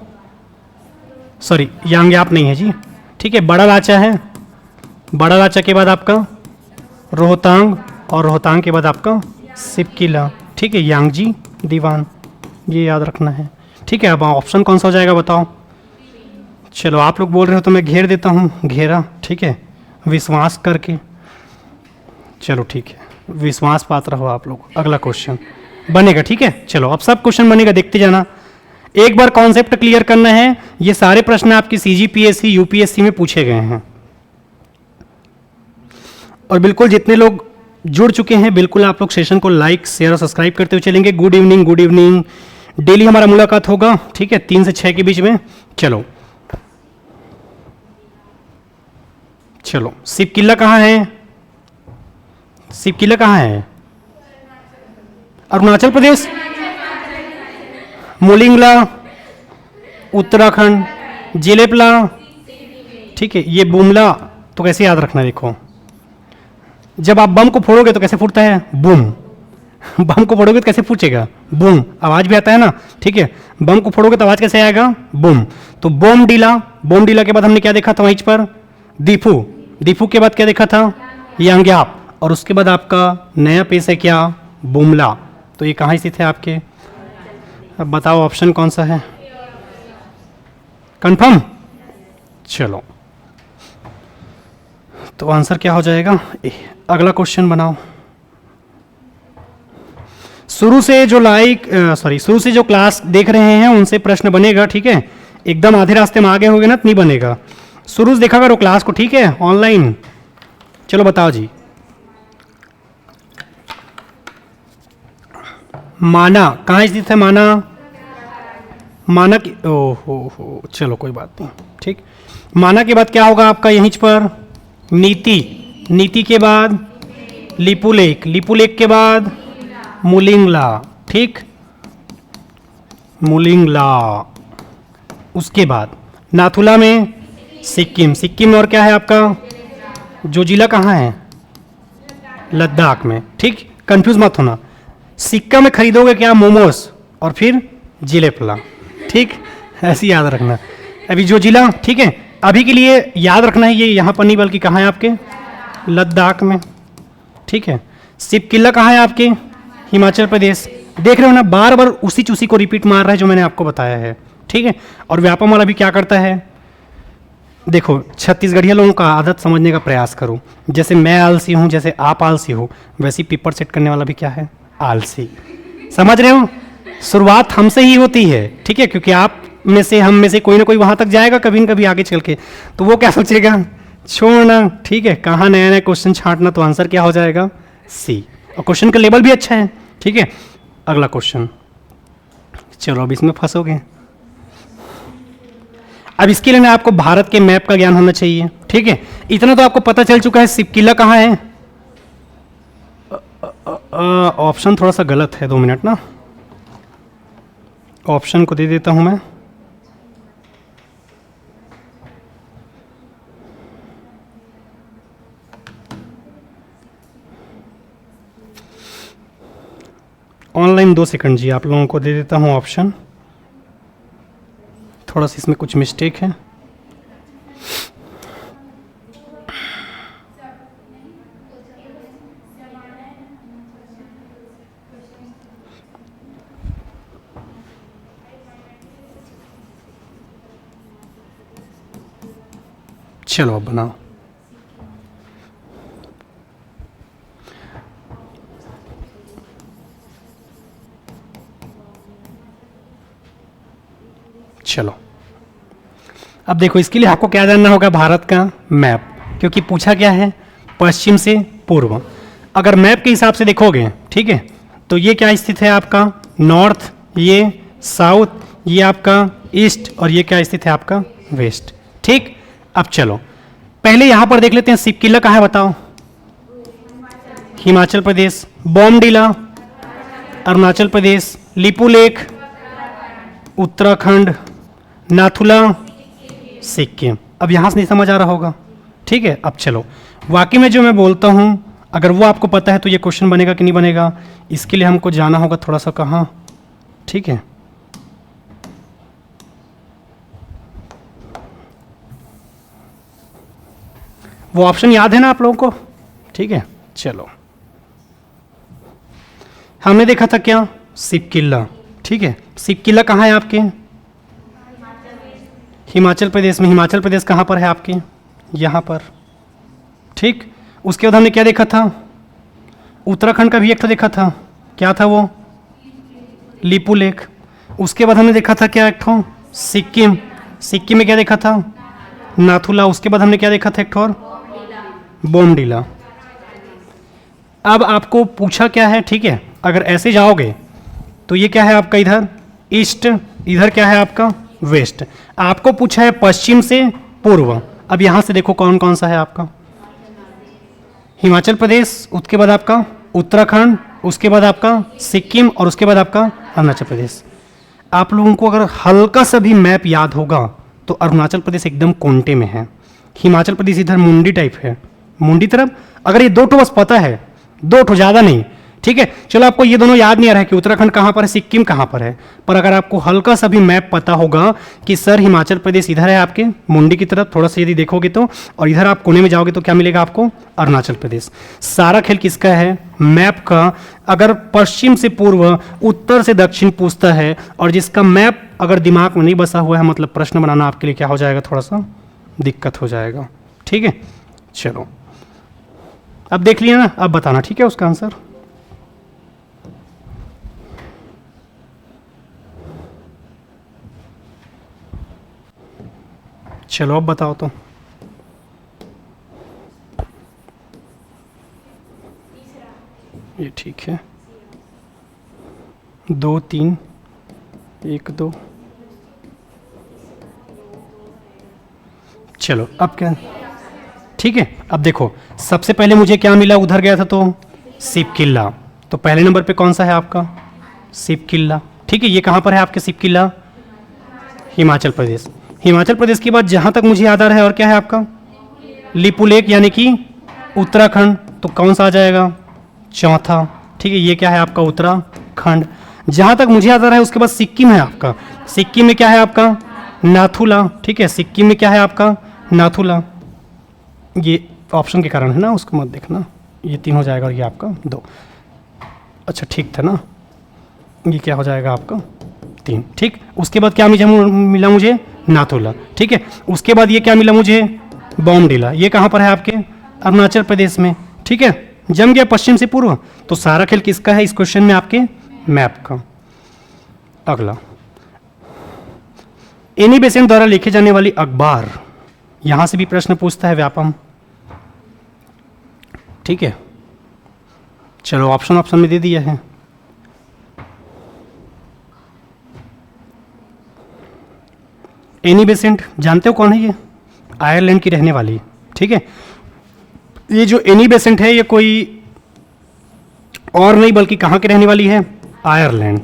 सॉरी, यांग्याप नहीं है जी। ठीक है, बड़ा लाचा है। बड़ा लाचा के बाद आपका रोहतांग, और रोहतांग के बाद आपका सिपकिला। ठीक है, यांगजी दीवान, ये याद रखना है। ठीक है, अब ऑप्शन कौन सा हो जाएगा बताओ? चलो आप लोग बोल रहे हो तो मैं घेर देता हूँ, घेरा। ठीक है, विश्वास करके। चलो ठीक है, विश्वास पात्र हो आप लोग। अगला क्वेश्चन बनेगा। ठीक है, चलो अब सब क्वेश्चन बनेगा, देखते जाना। एक बार कॉन्सेप्ट क्लियर करना है। ये सारे प्रश्न आपकी सीजीपीएससी यूपीएससी में पूछे गए हैं। और बिल्कुल जितने लोग जुड़ चुके हैं, बिल्कुल आप लोग सेशन को लाइक शेयर और सब्सक्राइब करते हुए चलेंगे। Good evening, good evening. Daily हमारा मुलाकात होगा। ठीक है, 3 से 6 के बीच में। चलो चलो, सिपकिला कहाँ है? सिपकिला कहाँ है? अरुणाचल प्रदेश। मोलिंगला उत्तराखंड। जिलेपला। ठीक है, ये बुमला। तो कैसे याद रखना? देखो, जब आप बम को फोड़ोगे तो कैसे फूटता है? बूम। बम को फोड़ोगे तो कैसे फूटेगा? बूम। आवाज भी आता है ना। ठीक है, बम को फोड़ोगे तो आवाज कैसे आएगा? बूम। तो बोम डीला। बोम डीला के बाद हमने क्या देखा था वहीं पर? दीफू। दीफू के बाद क्या देखा था? यांग्याप। और उसके बाद आपका नया पेश है क्या? बुमला। तो ये कहाँ स्थित है आपके? अब बताओ ऑप्शन कौन सा है? कंफर्म? चलो, तो आंसर क्या हो जाएगा? अगला क्वेश्चन बनाओ। शुरू से जो क्लास देख रहे हैं उनसे प्रश्न बनेगा। ठीक है, एकदम आधे रास्ते में आगे होगे ना तो नहीं बनेगा। शुरू से देखा करो क्लास को। ठीक है, ऑनलाइन। चलो बताओ जी। माना कहाँ स्थित है? माना, माना की, हो चलो कोई बात नहीं, ठीक। माना के बाद क्या होगा आपका यहीं पर? नीति, नीति के बाद लिपुलेख, लिपुलेख के बाद मुलिंगला, ठीक, मुलिंगला। उसके बाद नाथुला में सिक्किम, सिक्किम में और क्या है आपका? जो जिला कहाँ है? लद्दाख में, ठीक। कंफ्यूज मत होना, सिक्का में खरीदोगे क्या? मोमोस और फिर जिलेपला, ठीक, ऐसे याद रखना। अभी जो जिला, ठीक है, अभी के लिए याद रखना है, ये यहाँ पर नहीं बल्कि कहाँ है आपके? लद्दाख में, ठीक है। सिप किला कहाँ है आपके? हिमाचल प्रदेश। देख रहे हो ना, बार बार उसी को रिपीट मार रहा है जो मैंने आपको बताया है, ठीक है। और व्यापमल अभी क्या करता है? देखो, छत्तीसगढ़िया लोगों का आदत समझने का प्रयास करो। जैसे मैं आलसी हूँ, जैसे आप आलसी हो, वैसे ही पेपर सेट करने वाला भी क्या है? आलसी। समझ रहे हो? शुरुआत हमसे ही होती है, ठीक है, क्योंकि आप में से, हम में से कोई ना कोई वहां तक जाएगा कभी न कभी आगे चल के, तो वो क्या सोचेगा? छोड़ना, ठीक है, कहाँ नया नया क्वेश्चन छांटना, तो आंसर क्या हो जाएगा? सी। और क्वेश्चन का लेवल भी अच्छा है, ठीक है। अगला क्वेश्चन, चलो अब इसमें फंसोगे। अब इसके लिए ना आपको भारत के मैप का ज्ञान होना चाहिए, ठीक है। इतना तो आपको पता चल चुका है सिपकिला कहाँ है। ऑप्शन थोड़ा सा गलत है, 2 मिनट ना, ऑप्शन को दे देता हूं मैं। ऑनलाइन 2 सेकंड जी, आप लोगों को दे देता हूं ऑप्शन। थोड़ा सा इसमें कुछ मिस्टेक है। चलो अब बनाओ। चलो अब देखो, इसके लिए आपको क्या जानना होगा? भारत का मैप, क्योंकि पूछा क्या है? पश्चिम से पूर्व। अगर मैप के हिसाब से देखोगे, ठीक है, तो ये क्या स्थित है आपका? नॉर्थ, ये साउथ, ये आपका ईस्ट, और ये क्या स्थित है आपका? वेस्ट, ठीक। अब चलो पहले यहां पर देख लेते हैं, सिपकिला कहाँ है बताओ? हिमाचल प्रदेश। बॉमडिला अरुणाचल प्रदेश। लिपुलेख उत्तराखंड। नाथुला सिक्किम। अब यहां से नहीं समझ आ रहा होगा, ठीक है। अब चलो, वाकई में जो मैं बोलता हूं, अगर वो आपको पता है तो ये क्वेश्चन बनेगा कि नहीं बनेगा? इसके लिए हमको जाना होगा थोड़ा सा कहाँ, ठीक है। वो ऑप्शन याद है ना आप लोगों को? ठीक है, चलो हमने देखा था क्या? सिपकिला, ठीक है। सिपकिला कहाँ है आपके? हिमाचल प्रदेश में। हिमाचल प्रदेश कहाँ पर है आपके? यहाँ पर, ठीक। उसके बाद हमने क्या देखा था? उत्तराखंड का भी एक तो देखा था, क्या था वो? लिपुलेख। उसके बाद हमने देखा था क्या? एक ठो सिक्किम। सिक्किम में क्या देखा था? नाथुला। उसके बाद हमने क्या देखा था? एक ठो और बॉमडिला। अब आपको पूछा क्या है, ठीक है, अगर ऐसे जाओगे तो ये क्या है आपका? इधर ईस्ट, इधर क्या है आपका? वेस्ट। आपको पूछा है पश्चिम से पूर्व। अब यहां से देखो कौन कौन सा है आपका? हिमाचल प्रदेश, उसके बाद आपका उत्तराखंड, उसके बाद आपका सिक्किम, और उसके बाद आपका अरुणाचल प्रदेश। आप लोगों को अगर हल्का सा भी मैप याद होगा तो अरुणाचल प्रदेश एकदम कोंटे में है। हिमाचल प्रदेश इधर मुंडी टाइप है, मुंडी तरफ। अगर ये 2 ठो बस पता है, 2 ठो, ज़्यादा नहीं, ठीक है। चलो आपको ये दोनों याद नहीं आ रहा है कि उत्तराखंड कहाँ पर है, सिक्किम कहाँ पर है, पर अगर आपको हल्का सा भी मैप पता होगा कि सर हिमाचल प्रदेश इधर है आपके मुंडी की तरफ, थोड़ा सा यदि देखोगे तो, और इधर आप कोने में जाओगे तो क्या मिलेगा आपको? अरुणाचल प्रदेश। सारा खेल किसका है? मैप का। अगर पश्चिम से पूर्व, उत्तर से दक्षिण पूछता है, और जिसका मैप अगर दिमाग में नहीं बसा हुआ है, मतलब प्रश्न बनाना आपके लिए क्या हो जाएगा? थोड़ा सा दिक्कत हो जाएगा, ठीक है। चलो अब देख लिया ना, अब बताना, ठीक है, उसका आंसर। चलो अब बताओ तो। ये ठीक है, 2 3 1 2। चलो अब क्या, ठीक है। अब देखो सबसे पहले मुझे क्या मिला, उधर गया था तो सिप किला, तो पहले नंबर पे कौन सा है आपका, सिप किला। ठीक है, ये कहाँ पर है आपके सिप किला, हिमाचल प्रदेश। हिमाचल प्रदेश के बाद जहाँ तक मुझे याद आ रहा है और क्या है आपका, लिपुलेख यानी कि उत्तराखंड, तो कौन सा आ जाएगा, चौथा। ठीक है, ये क्या है आपका उत्तराखंड। जहाँ तक मुझे याद आ रहा है उसके बाद सिक्किम है आपका, सिक्किम में क्या है आपका, नाथुला। ठीक है, सिक्किम में क्या है आपका, नाथुला। ये ऑप्शन के कारण है ना, उसको मत देखना, ये 3 हो जाएगा और ये आपका 2। अच्छा ठीक था ना, ये क्या हो जाएगा आपका 3। ठीक, उसके बाद क्या मिला मुझे, नाथुला। ठीक है, उसके बाद ये क्या मिला मुझे, बॉमडिला। ये कहाँ पर है आपके, अरुणाचल प्रदेश में। ठीक है, जम गया पश्चिम से पूर्व। तो सारा खेल किसका है इस क्वेश्चन में, आपके मैप का। अगला, एनी बेसेंट द्वारा लिखे जाने वाली अखबार, यहां से भी प्रश्न पूछता है व्यापम। ठीक है, चलो ऑप्शन में दे दिया है। एनी बेसेंट जानते हो कौन है, ये आयरलैंड की रहने वाली। ठीक है, ये जो एनी बेसेंट है ये कोई और नहीं बल्कि कहाँ की रहने वाली है, आयरलैंड।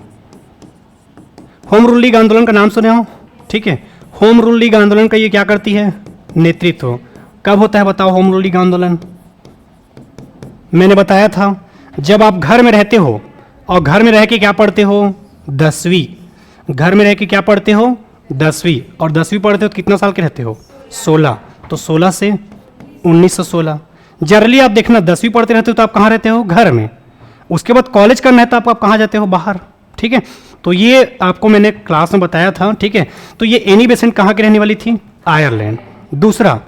होम रूल लीग आंदोलन का नाम सुने हो। ठीक है, होम रूल लीग आंदोलन का ये क्या करती है, नेतृत्व। कब होता है बताओ होम रूल लीग आंदोलन, मैंने बताया था जब आप घर में रहते हो और घर में रह के क्या पढ़ते हो, 10वीं। घर में रह के क्या पढ़ते हो, 10वीं, और 10वीं पढ़ते हो तो कितना साल के रहते हो, 16। तो 16 से 1916। जनरली आप देखना 10वीं पढ़ते रहते हो तो आप कहाँ रहते हो, घर में। उसके बाद कॉलेज करना है तो आप कहाँ जाते हो, बाहर। ठीक है, तो ये आपको मैंने क्लास में बताया था। ठीक है, तो ये एनी बेसेंट कहाँ की रहने वाली थी, आयरलैंड। दूसरा,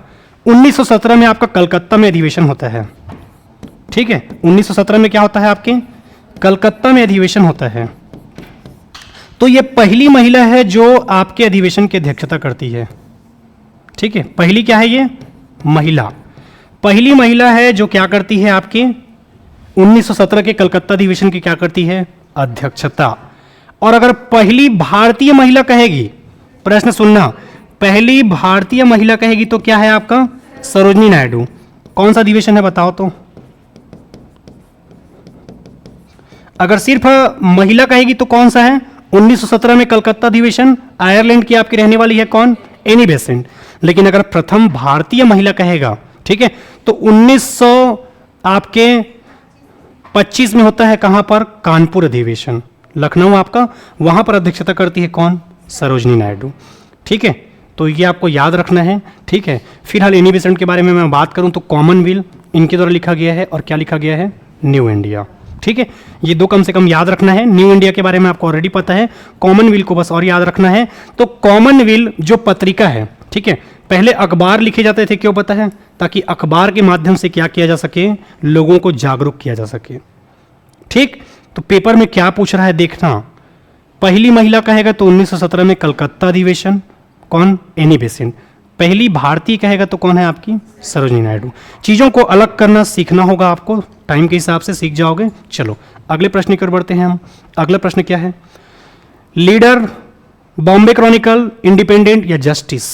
1917 में आपका कलकत्ता में अधिवेशन होता है। ठीक है, 1917 में क्या होता है आपके, कलकत्ता में अधिवेशन होता है। तो ये पहली महिला है जो आपके अधिवेशन की अध्यक्षता करती है। ठीक है, पहली क्या है ये, महिला। पहली महिला है जो क्या करती है आपके 1917 के कलकत्ता अधिवेशन की क्या करती है, अध्यक्षता। और अगर पहली भारतीय महिला कहेगी, प्रश्न सुनना, पहली भारतीय महिला कहेगी तो क्या है आपका, सरोजनी नायडू। कौन सा अधिवेशन है बताओ तो, अगर सिर्फ महिला कहेगी तो कौन सा है, 1917 में कलकत्ता अधिवेशन। आयरलैंड की आपकी रहने वाली है कौन, एनी बेसेंट। लेकिन अगर प्रथम भारतीय महिला कहेगा, ठीक है, तो 1900 आपके 25 में होता है कहां पर, कानपुर अधिवेशन, लखनऊ आपका, वहां पर अध्यक्षता करती है कौन, सरोजनी नायडू। ठीक है, तो ये आपको याद रखना है। ठीक है, फिलहाल एनी बेसेंट के बारे में मैं बात करूं तो कॉमनवेल्थ इनके द्वारा लिखा गया है, और क्या लिखा गया है, न्यू इंडिया। ठीक है, ये 2 कम से कम याद रखना है। न्यू इंडिया के बारे में आपको ऑलरेडी पता है, कॉमनवेल्थ को बस और याद रखना है। तो कॉमनवेल्थ जो पत्रिका है, ठीक है, पहले अखबार लिखे जाते थे, क्यों पता है, ताकि अखबार के माध्यम से क्या किया जा सके, लोगों को जागरूक किया जा सके। ठीक, तो पेपर में क्या पूछ रहा है देखना, पहली महिला कहेगा तो 1917 में कलकत्ता अधिवेशन, कौन, एनी बेसेंट। पहली भारतीय कहेगा तो कौन है आपकी, सरोजनी नायडू। चीज़ों को अलग करना सीखना होगा आपको, टाइम के हिसाब से सीख जाओगे। चलो अगले प्रश्न की ओर बढ़ते हैं हम। अगला प्रश्न क्या है, लीडर, बॉम्बे क्रॉनिकल, इंडिपेंडेंट या जस्टिस।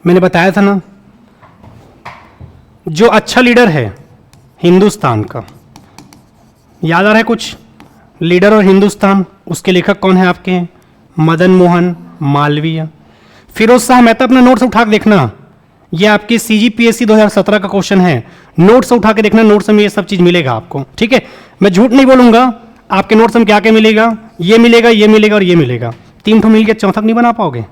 मैंने बताया था ना, जो अच्छा लीडर है हिंदुस्तान का, याद आ रहा है कुछ, लीडर और हिंदुस्तान, उसके लेखक कौन है आपके, मदन मोहन मालवीय। फिरोज शाह मेहता, अपना नोट्स उठा के देखना, ये आपके CGPSC 2017 का क्वेश्चन है, नोट्स उठा के देखना, नोट्स में ये सब चीज मिलेगा आपको। ठीक है, मैं झूठ नहीं बोलूंगा, आपके नोट्स में क्या क्या मिलेगा, ये मिलेगा, ये मिलेगा और ये मिलेगा। 3 ठो मिल के चौथा नहीं बना पाओगे।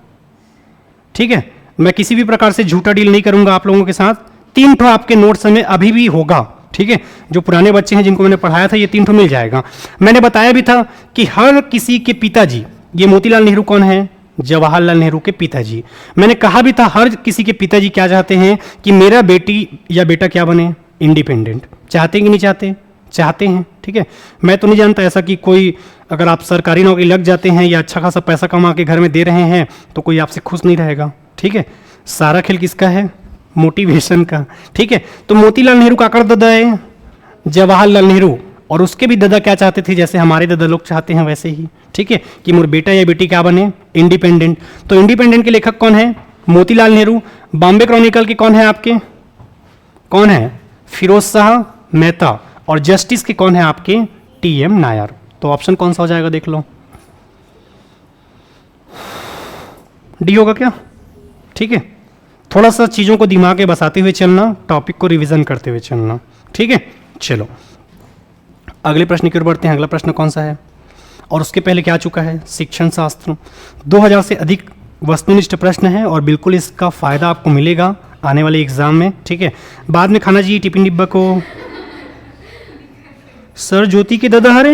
ठीक है, मैं किसी भी प्रकार से झूठा डील नहीं करूंगा आप लोगों के साथ। 3 ठो आपके नोट्स में अभी भी होगा। ठीक है, जो पुराने बच्चे हैं जिनको मैंने पढ़ाया था, ये 3 ठो मिल जाएगा। मैंने बताया भी था कि हर किसी के पिताजी, ये मोतीलाल नेहरू कौन है, जवाहरलाल नेहरू के पिताजी। मैंने कहा भी था हर किसी के पिताजी क्या चाहते हैं कि मेरा बेटी या बेटा क्या बने, इंडिपेंडेंट। चाहते हैं कि नहीं चाहते, चाहते हैं। ठीक है, मैं तो नहीं जानता ऐसा कि कोई, अगर आप सरकारी नौकरी लग जाते हैं या अच्छा खासा पैसा कमा के घर में दे रहे हैं तो कोई आपसे खुश नहीं रहेगा। ठीक है, सारा खेल किसका है, मोटिवेशन का। ठीक है, तो मोतीलाल नेहरू का कर दादा है जवाहरलाल नेहरू, और उसके भी दादा क्या चाहते थे, जैसे हमारे दादा लोग चाहते हैं वैसे ही, ठीक है, कि मोर बेटा या बेटी क्या बने, इंडिपेंडेंट। तो इंडिपेंडेंट के लेखक कौन है, मोतीलाल नेहरू। बॉम्बे क्रॉनिकल के कौन है आपके, कौन है, फिरोज शाह मेहता। और जस्टिस के कौन है आपके, टी.एम. नायर। तो ऑप्शन कौन सा हो जाएगा, देख लो, डी होगा क्या, ठीक है। थोड़ा सा चीज़ों को दिमाग में बसाते हुए चलना, टॉपिक को रिवीजन करते हुए चलना, ठीक है। चलो अगले प्रश्न की ओर बढ़ते हैं। अगला प्रश्न कौन सा है, और उसके पहले क्या चुका है, शिक्षण शास्त्र। 2000 से अधिक वस्तुनिष्ठ प्रश्न है और बिल्कुल इसका फायदा आपको मिलेगा आने वाले एग्जाम में, ठीक है। बाद में खाना जी टिफिन डिब्बा को। सर ज्योति के दादा हरे,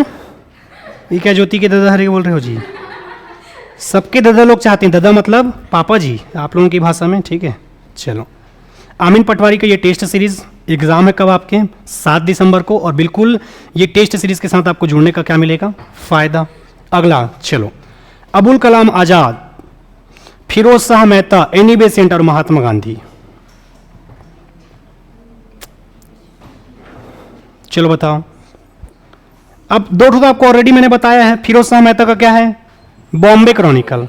ये क्या ज्योति के दादा हरे बोल रहे हो जी, सबके दादा लोग चाहते हैं, दादा मतलब पापा जी आप लोगों की भाषा में, ठीक है। चलो आमीन पटवारी का ये टेस्ट सीरीज एग्जाम है कब आपके, 7 दिसंबर को, और बिल्कुल ये टेस्ट सीरीज के साथ आपको जुड़ने का क्या मिलेगा, फायदा। अगला चलो, अबुल कलाम आजाद, फिरोज शाह मेहता, एनी बेसेंट और महात्मा गांधी। चलो बताओ। अब दो तो आपको ऑलरेडी मैंने बताया है। फिरोज शाह मेहता का क्या है, बॉम्बे क्रॉनिकल,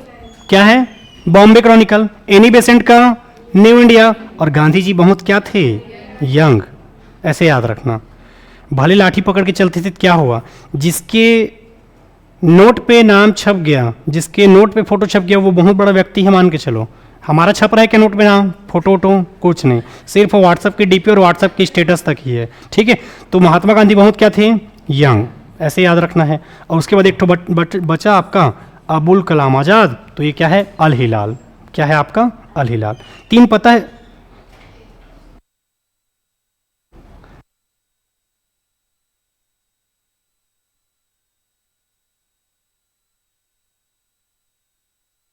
क्या है, बॉम्बे क्रॉनिकल। एनी बेसेंट का न्यू इंडिया। और गांधी जी बहुत क्या थे, यंग, ऐसे याद रखना। भले लाठी पकड़ के चलते थे, क्या हुआ, जिसके नोट पे नाम छप गया, जिसके नोट पे फोटो छप गया, वो बहुत बड़ा व्यक्ति है मान के चलो। हमारा छप रहा है क्या नोट पे नाम, फोटो वोटो कुछ नहीं, सिर्फ व्हाट्सएप की डीपी और व्हाट्सएप की स्टेटस तक ही है, ठीक है। तो महात्मा गांधी बहुत क्या थे, यंग, ऐसे याद रखना है। और उसके बाद एक ठो बचा आपका अबुल कलाम आजाद, तो ये क्या है, अल हिलाल, क्या है आपका, अल हिलाल। 3 पता है,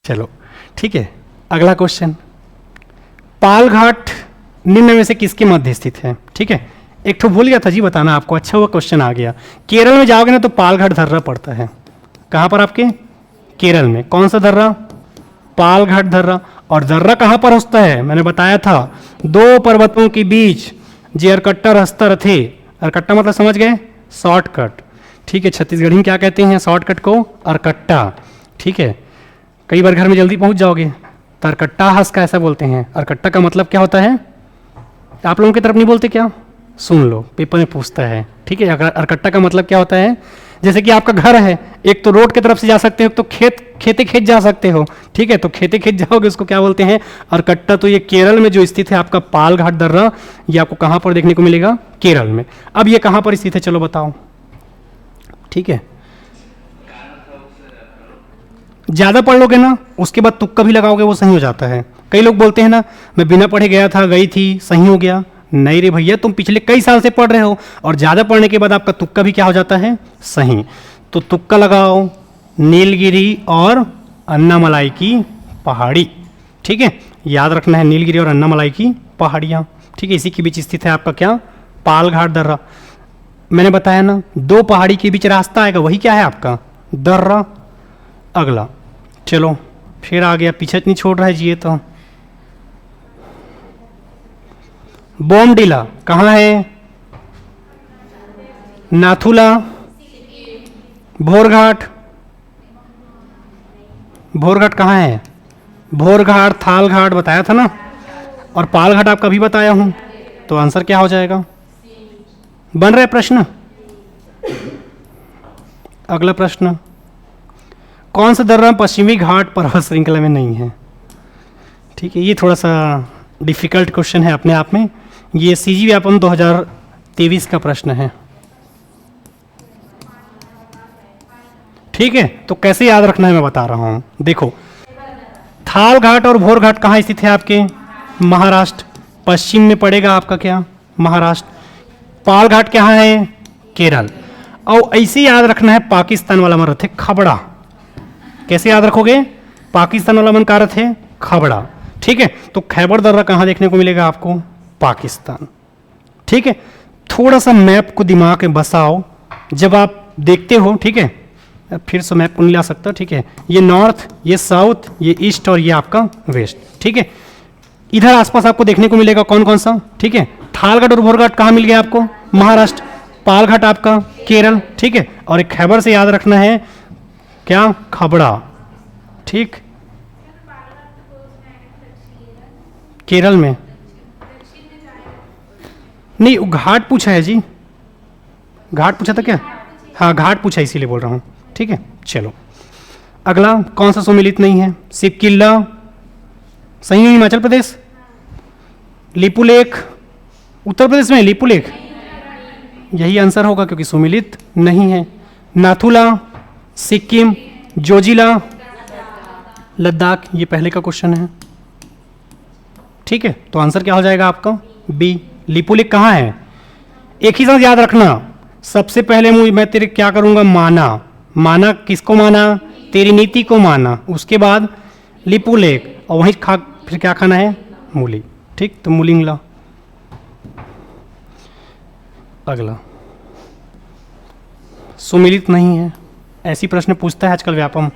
चलो ठीक है। अगला क्वेश्चन, पालघाट निम्न में से किसके मध्य स्थित है, ठीक है। एक तो भूल गया था जी बताना आपको, अच्छा हुआ क्वेश्चन आ गया। केरल में जाओगे ना तो पालघाट दर्रा पड़ता है, कहाँ पर आपके, केरल में। कौन सा दर्रा, पालघाट दर्रा। और दर्रा कहाँ पर होता है, मैंने बताया था, 2 पर्वतों के बीच जे अरकट्टा रास्ता रथे, अरकट्टा मतलब समझ गए, शॉर्टकट, ठीक है। छत्तीसगढ़ी में क्या कहते हैं शॉर्टकट को, अरकट्टा, ठीक है। कई बार घर में जल्दी पहुंच जाओगे तो अरकट्टा हंस का ऐसा बोलते हैं। अरकट्टा का मतलब क्या होता है, आप लोगों की तरफ नहीं बोलते क्या, सुन लो, पेपर में पूछता है, ठीक है। अरकट्टा का मतलब क्या होता है, जैसे कि आपका घर है, एक तो रोड की तरफ से जा सकते हो, तो खेते खेत जा सकते हो, ठीक है। तो खेते खेत जाओगे उसको क्या बोलते हैं, अरकट्टा। तो ये केरल में जो स्थित है आपका पालघाट दर्रा, ये आपको कहाँ पर देखने को मिलेगा, केरल में। अब ये कहाँ पर स्थित है, चलो बताओ, ठीक है। ज़्यादा पढ़ लोगे ना, उसके बाद तुक्का भी लगाओगे, वो सही हो जाता है। कई लोग बोलते हैं ना, मैं बिना पढ़े गया था, गई थी, सही हो गया। नहीं रे भैया, तुम पिछले कई साल से पढ़ रहे हो, और ज़्यादा पढ़ने के बाद आपका तुक्का भी क्या हो जाता है, सही। तो तुक्का लगाओ, नीलगिरी और अन्नामलाई की पहाड़ी, ठीक है। याद रखना है, नीलगिरी और अन्नामलाई की पहाड़ियाँ, ठीक है। इसी के बीच स्थित है आपका क्या, पालघाट दर्रा। मैंने बताया ना, 2 पहाड़ी के बीच रास्ता आएगा, वही क्या है आपका, दर्रा। अगला चलो, फिर आ गया, पीछे नहीं छोड़ रहा है जी ये तो। बोमडिला कहाँ है, नाथुला, भोरघाट, भोरघाट कहाँ है, भोरघाट, थालघाट बताया था ना, और पालघाट आपका भी बताया हूँ। तो आंसर क्या हो जाएगा, बन रहा है प्रश्न। अगला प्रश्न, कौन सा दर्रा पश्चिमी घाट पर्वत श्रृंखला में नहीं है, ठीक है। ये थोड़ा सा डिफिकल्ट क्वेश्चन है अपने आप में। ये सीजी व्यापम 2023 का प्रश्न है, ठीक है। तो कैसे याद रखना है मैं बता रहा हूँ, देखो, थाल घाट और भोर घाट कहाँ स्थित है आपके, महाराष्ट्र, पश्चिम में पड़ेगा आपका क्या, महाराष्ट्र। पाल घाट कहाँ है, केरल। और ऐसे याद रखना है, पाकिस्तान वाला मन रथ है खबड़ा। कैसे याद रखोगे, पाकिस्तान वाला मन का रथ है खबड़ा, ठीक है। तो खैबर दर्रा कहाँ देखने को मिलेगा आपको, पाकिस्तान, ठीक है। थोड़ा सा मैप को दिमाग में बसाओ जब आप देखते हो, ठीक है। फिर से मैप को नहीं ला सकता, ठीक है। ये नॉर्थ, ये साउथ, ये ईस्ट और ये आपका वेस्ट, ठीक है। इधर आसपास आपको देखने को मिलेगा कौन कौन सा, ठीक है। थालघाट और भोरघाट कहाँ मिल गया आपको, महाराष्ट्र। पालघाट आपका केरल, ठीक है। और एक खैबर से याद रखना है क्या, खबड़ा, ठीक, केरल में नहीं, घाट पूछा है जी, घाट पूछा था क्या, हाँ घाट पूछा इसीलिए बोल रहा हूँ, ठीक है। चलो अगला कौन सा सुमेलित नहीं है, सिपकिल्ला सही है, हिमाचल प्रदेश, लिपुलेख उत्तर प्रदेश में, लिपुलेख यही आंसर होगा क्योंकि सुमेलित नहीं है। नाथुला सिक्किम, जोजिला लद्दाख, ये पहले का क्वेश्चन है, ठीक है। तो आंसर क्या हो जाएगा आपका, बी। लिपुलेख कहाँ है, एक ही साथ याद रखना, सबसे पहले मैं तेरे क्या करूंगा, माना, माना किसको माना, तेरी नीति को माना, उसके बाद लिपुलेख, और वहीं फिर क्या खाना है, मूली, ठीक। तो मूलिंगला। अगला सुमेलित नहीं है, ऐसी प्रश्न पूछता है आजकल व्यापम।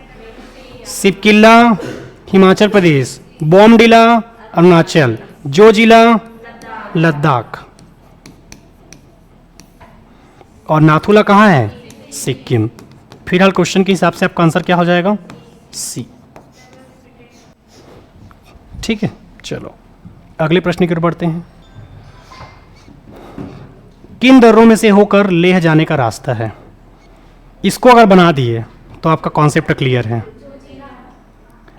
सिपकिल्ला हिमाचल प्रदेश, बोमडिला अरुणाचल, जोजिला लद्दाख, और नाथुला कहाँ है, सिक्किम। फिलहाल क्वेश्चन के हिसाब से आपका आंसर क्या हो जाएगा, सी, ठीक है। चलो अगले प्रश्न की ओर बढ़ते हैं। किन दर्रों में से होकर लेह जाने का रास्ता है, इसको अगर बना दिए तो आपका कॉन्सेप्ट क्लियर है।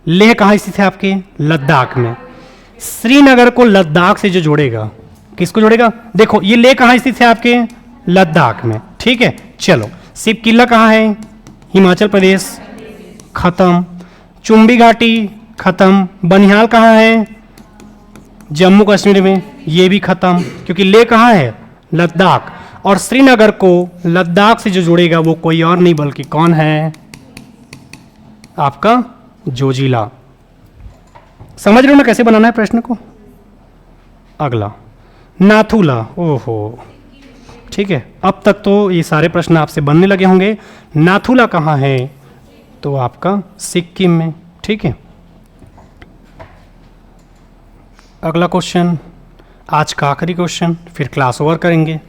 लेह कहाँ स्थित है आपके, लद्दाख में। श्रीनगर को लद्दाख से जो जोड़ेगा, किसको जोड़ेगा, देखो ये लेह कहाँ स्थित है आपके, लद्दाख में, ठीक है। चलो सिपकिल्ला कहाँ है, हिमाचल प्रदेश, खत्म। चुम्बी घाटी खत्म। बनिहाल कहाँ है, जम्मू कश्मीर में, ये भी खत्म, क्योंकि लेह कहाँ है, लद्दाख। और श्रीनगर को लद्दाख से जो जुड़ेगा वो कोई और नहीं बल्कि कौन है, आपका जोजिला। समझ रहे हो ना कैसे बनाना है प्रश्न को। अगला नाथुला, ओहो, ठीक है। अब तक तो ये सारे प्रश्न आपसे बनने लगे होंगे। नाथुला कहाँ है, तो आपका सिक्किम में, ठीक है। अगला क्वेश्चन, आज का आखिरी क्वेश्चन, फिर क्लास ओवर करेंगे।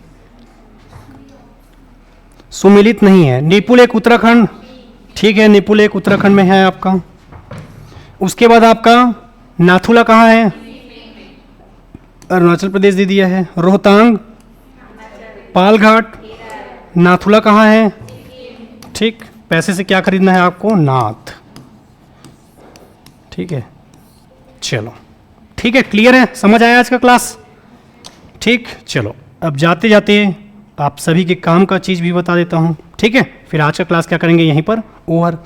सुमेलित नहीं है, निपुलेख उत्तराखंड, ठीक है, निपुलेख उत्तराखंड में है आपका। उसके बाद आपका नाथुला कहाँ है, अरुणाचल प्रदेश दे दिया है। रोहतांग, पालघाट, नाथुला कहाँ है, ठीक। पैसे से क्या खरीदना है आपको, नाथ, ठीक है। चलो ठीक है, क्लियर है, समझ आया आज का क्लास, ठीक। चलो अब जाते जाते आप सभी के काम का चीज़ भी बता देता हूँ, ठीक है। फिर आज का क्लास क्या करेंगे यहीं पर ओवर।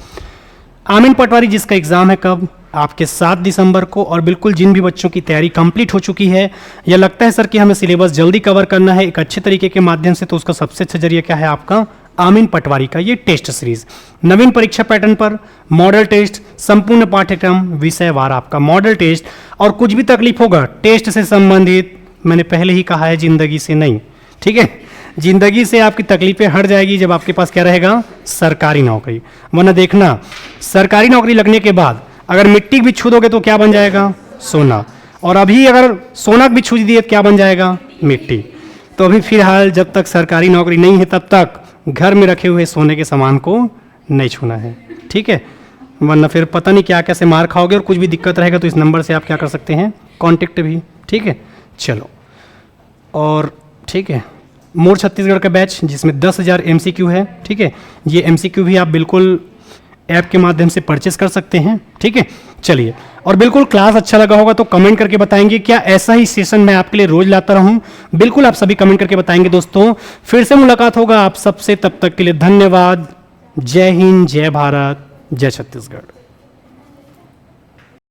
आमिन पटवारी जिसका एग्ज़ाम है कब, आपके 7 दिसंबर को। और बिल्कुल जिन भी बच्चों की तैयारी कंप्लीट हो चुकी है, या लगता है सर कि हमें सिलेबस जल्दी कवर करना है एक अच्छे तरीके के माध्यम से, तो उसका सबसे अच्छा जरिया क्या है आपका, आमिन पटवारी का ये टेस्ट सीरीज। नवीन परीक्षा पैटर्न पर मॉडल टेस्ट, संपूर्ण पाठ्यक्रम विषयवार आपका मॉडल टेस्ट। और कुछ भी तकलीफ होगा टेस्ट से संबंधित, मैंने पहले ही कहा है, जिंदगी से नहीं, ठीक है। जिंदगी से आपकी तकलीफें हट जाएगी जब आपके पास क्या रहेगा, सरकारी नौकरी। वरना देखना, सरकारी नौकरी लगने के बाद अगर मिट्टी भी छू दोगे तो क्या बन जाएगा, सोना। और अभी अगर सोना भी छू दिए तो क्या बन जाएगा, मिट्टी। तो अभी फिलहाल जब तक सरकारी नौकरी नहीं है तब तक घर में रखे हुए सोने के सामान को नहीं छूना है, ठीक है। वरना फिर पता नहीं क्या कैसे मार खाओगे, और कुछ भी दिक्कत रहेगा तो इस नंबर से आप क्या कर सकते हैं, कांटेक्ट भी, ठीक है। चलो, और ठीक है, मोर छत्तीसगढ़ का बैच जिसमें 10,000 MCQ है, ठीक है। ये MCQ भी आप बिल्कुल ऐप के माध्यम से परचेस कर सकते हैं, ठीक है। चलिए, और बिल्कुल क्लास अच्छा लगा होगा तो कमेंट करके बताएंगे, क्या ऐसा ही सेशन मैं आपके लिए रोज लाता रहूं, बिल्कुल आप सभी कमेंट करके बताएंगे दोस्तों। फिर से मुलाकात होगा आप सबसे, तब तक के लिए धन्यवाद। जय हिंद, जय भारत, जय छत्तीसगढ़।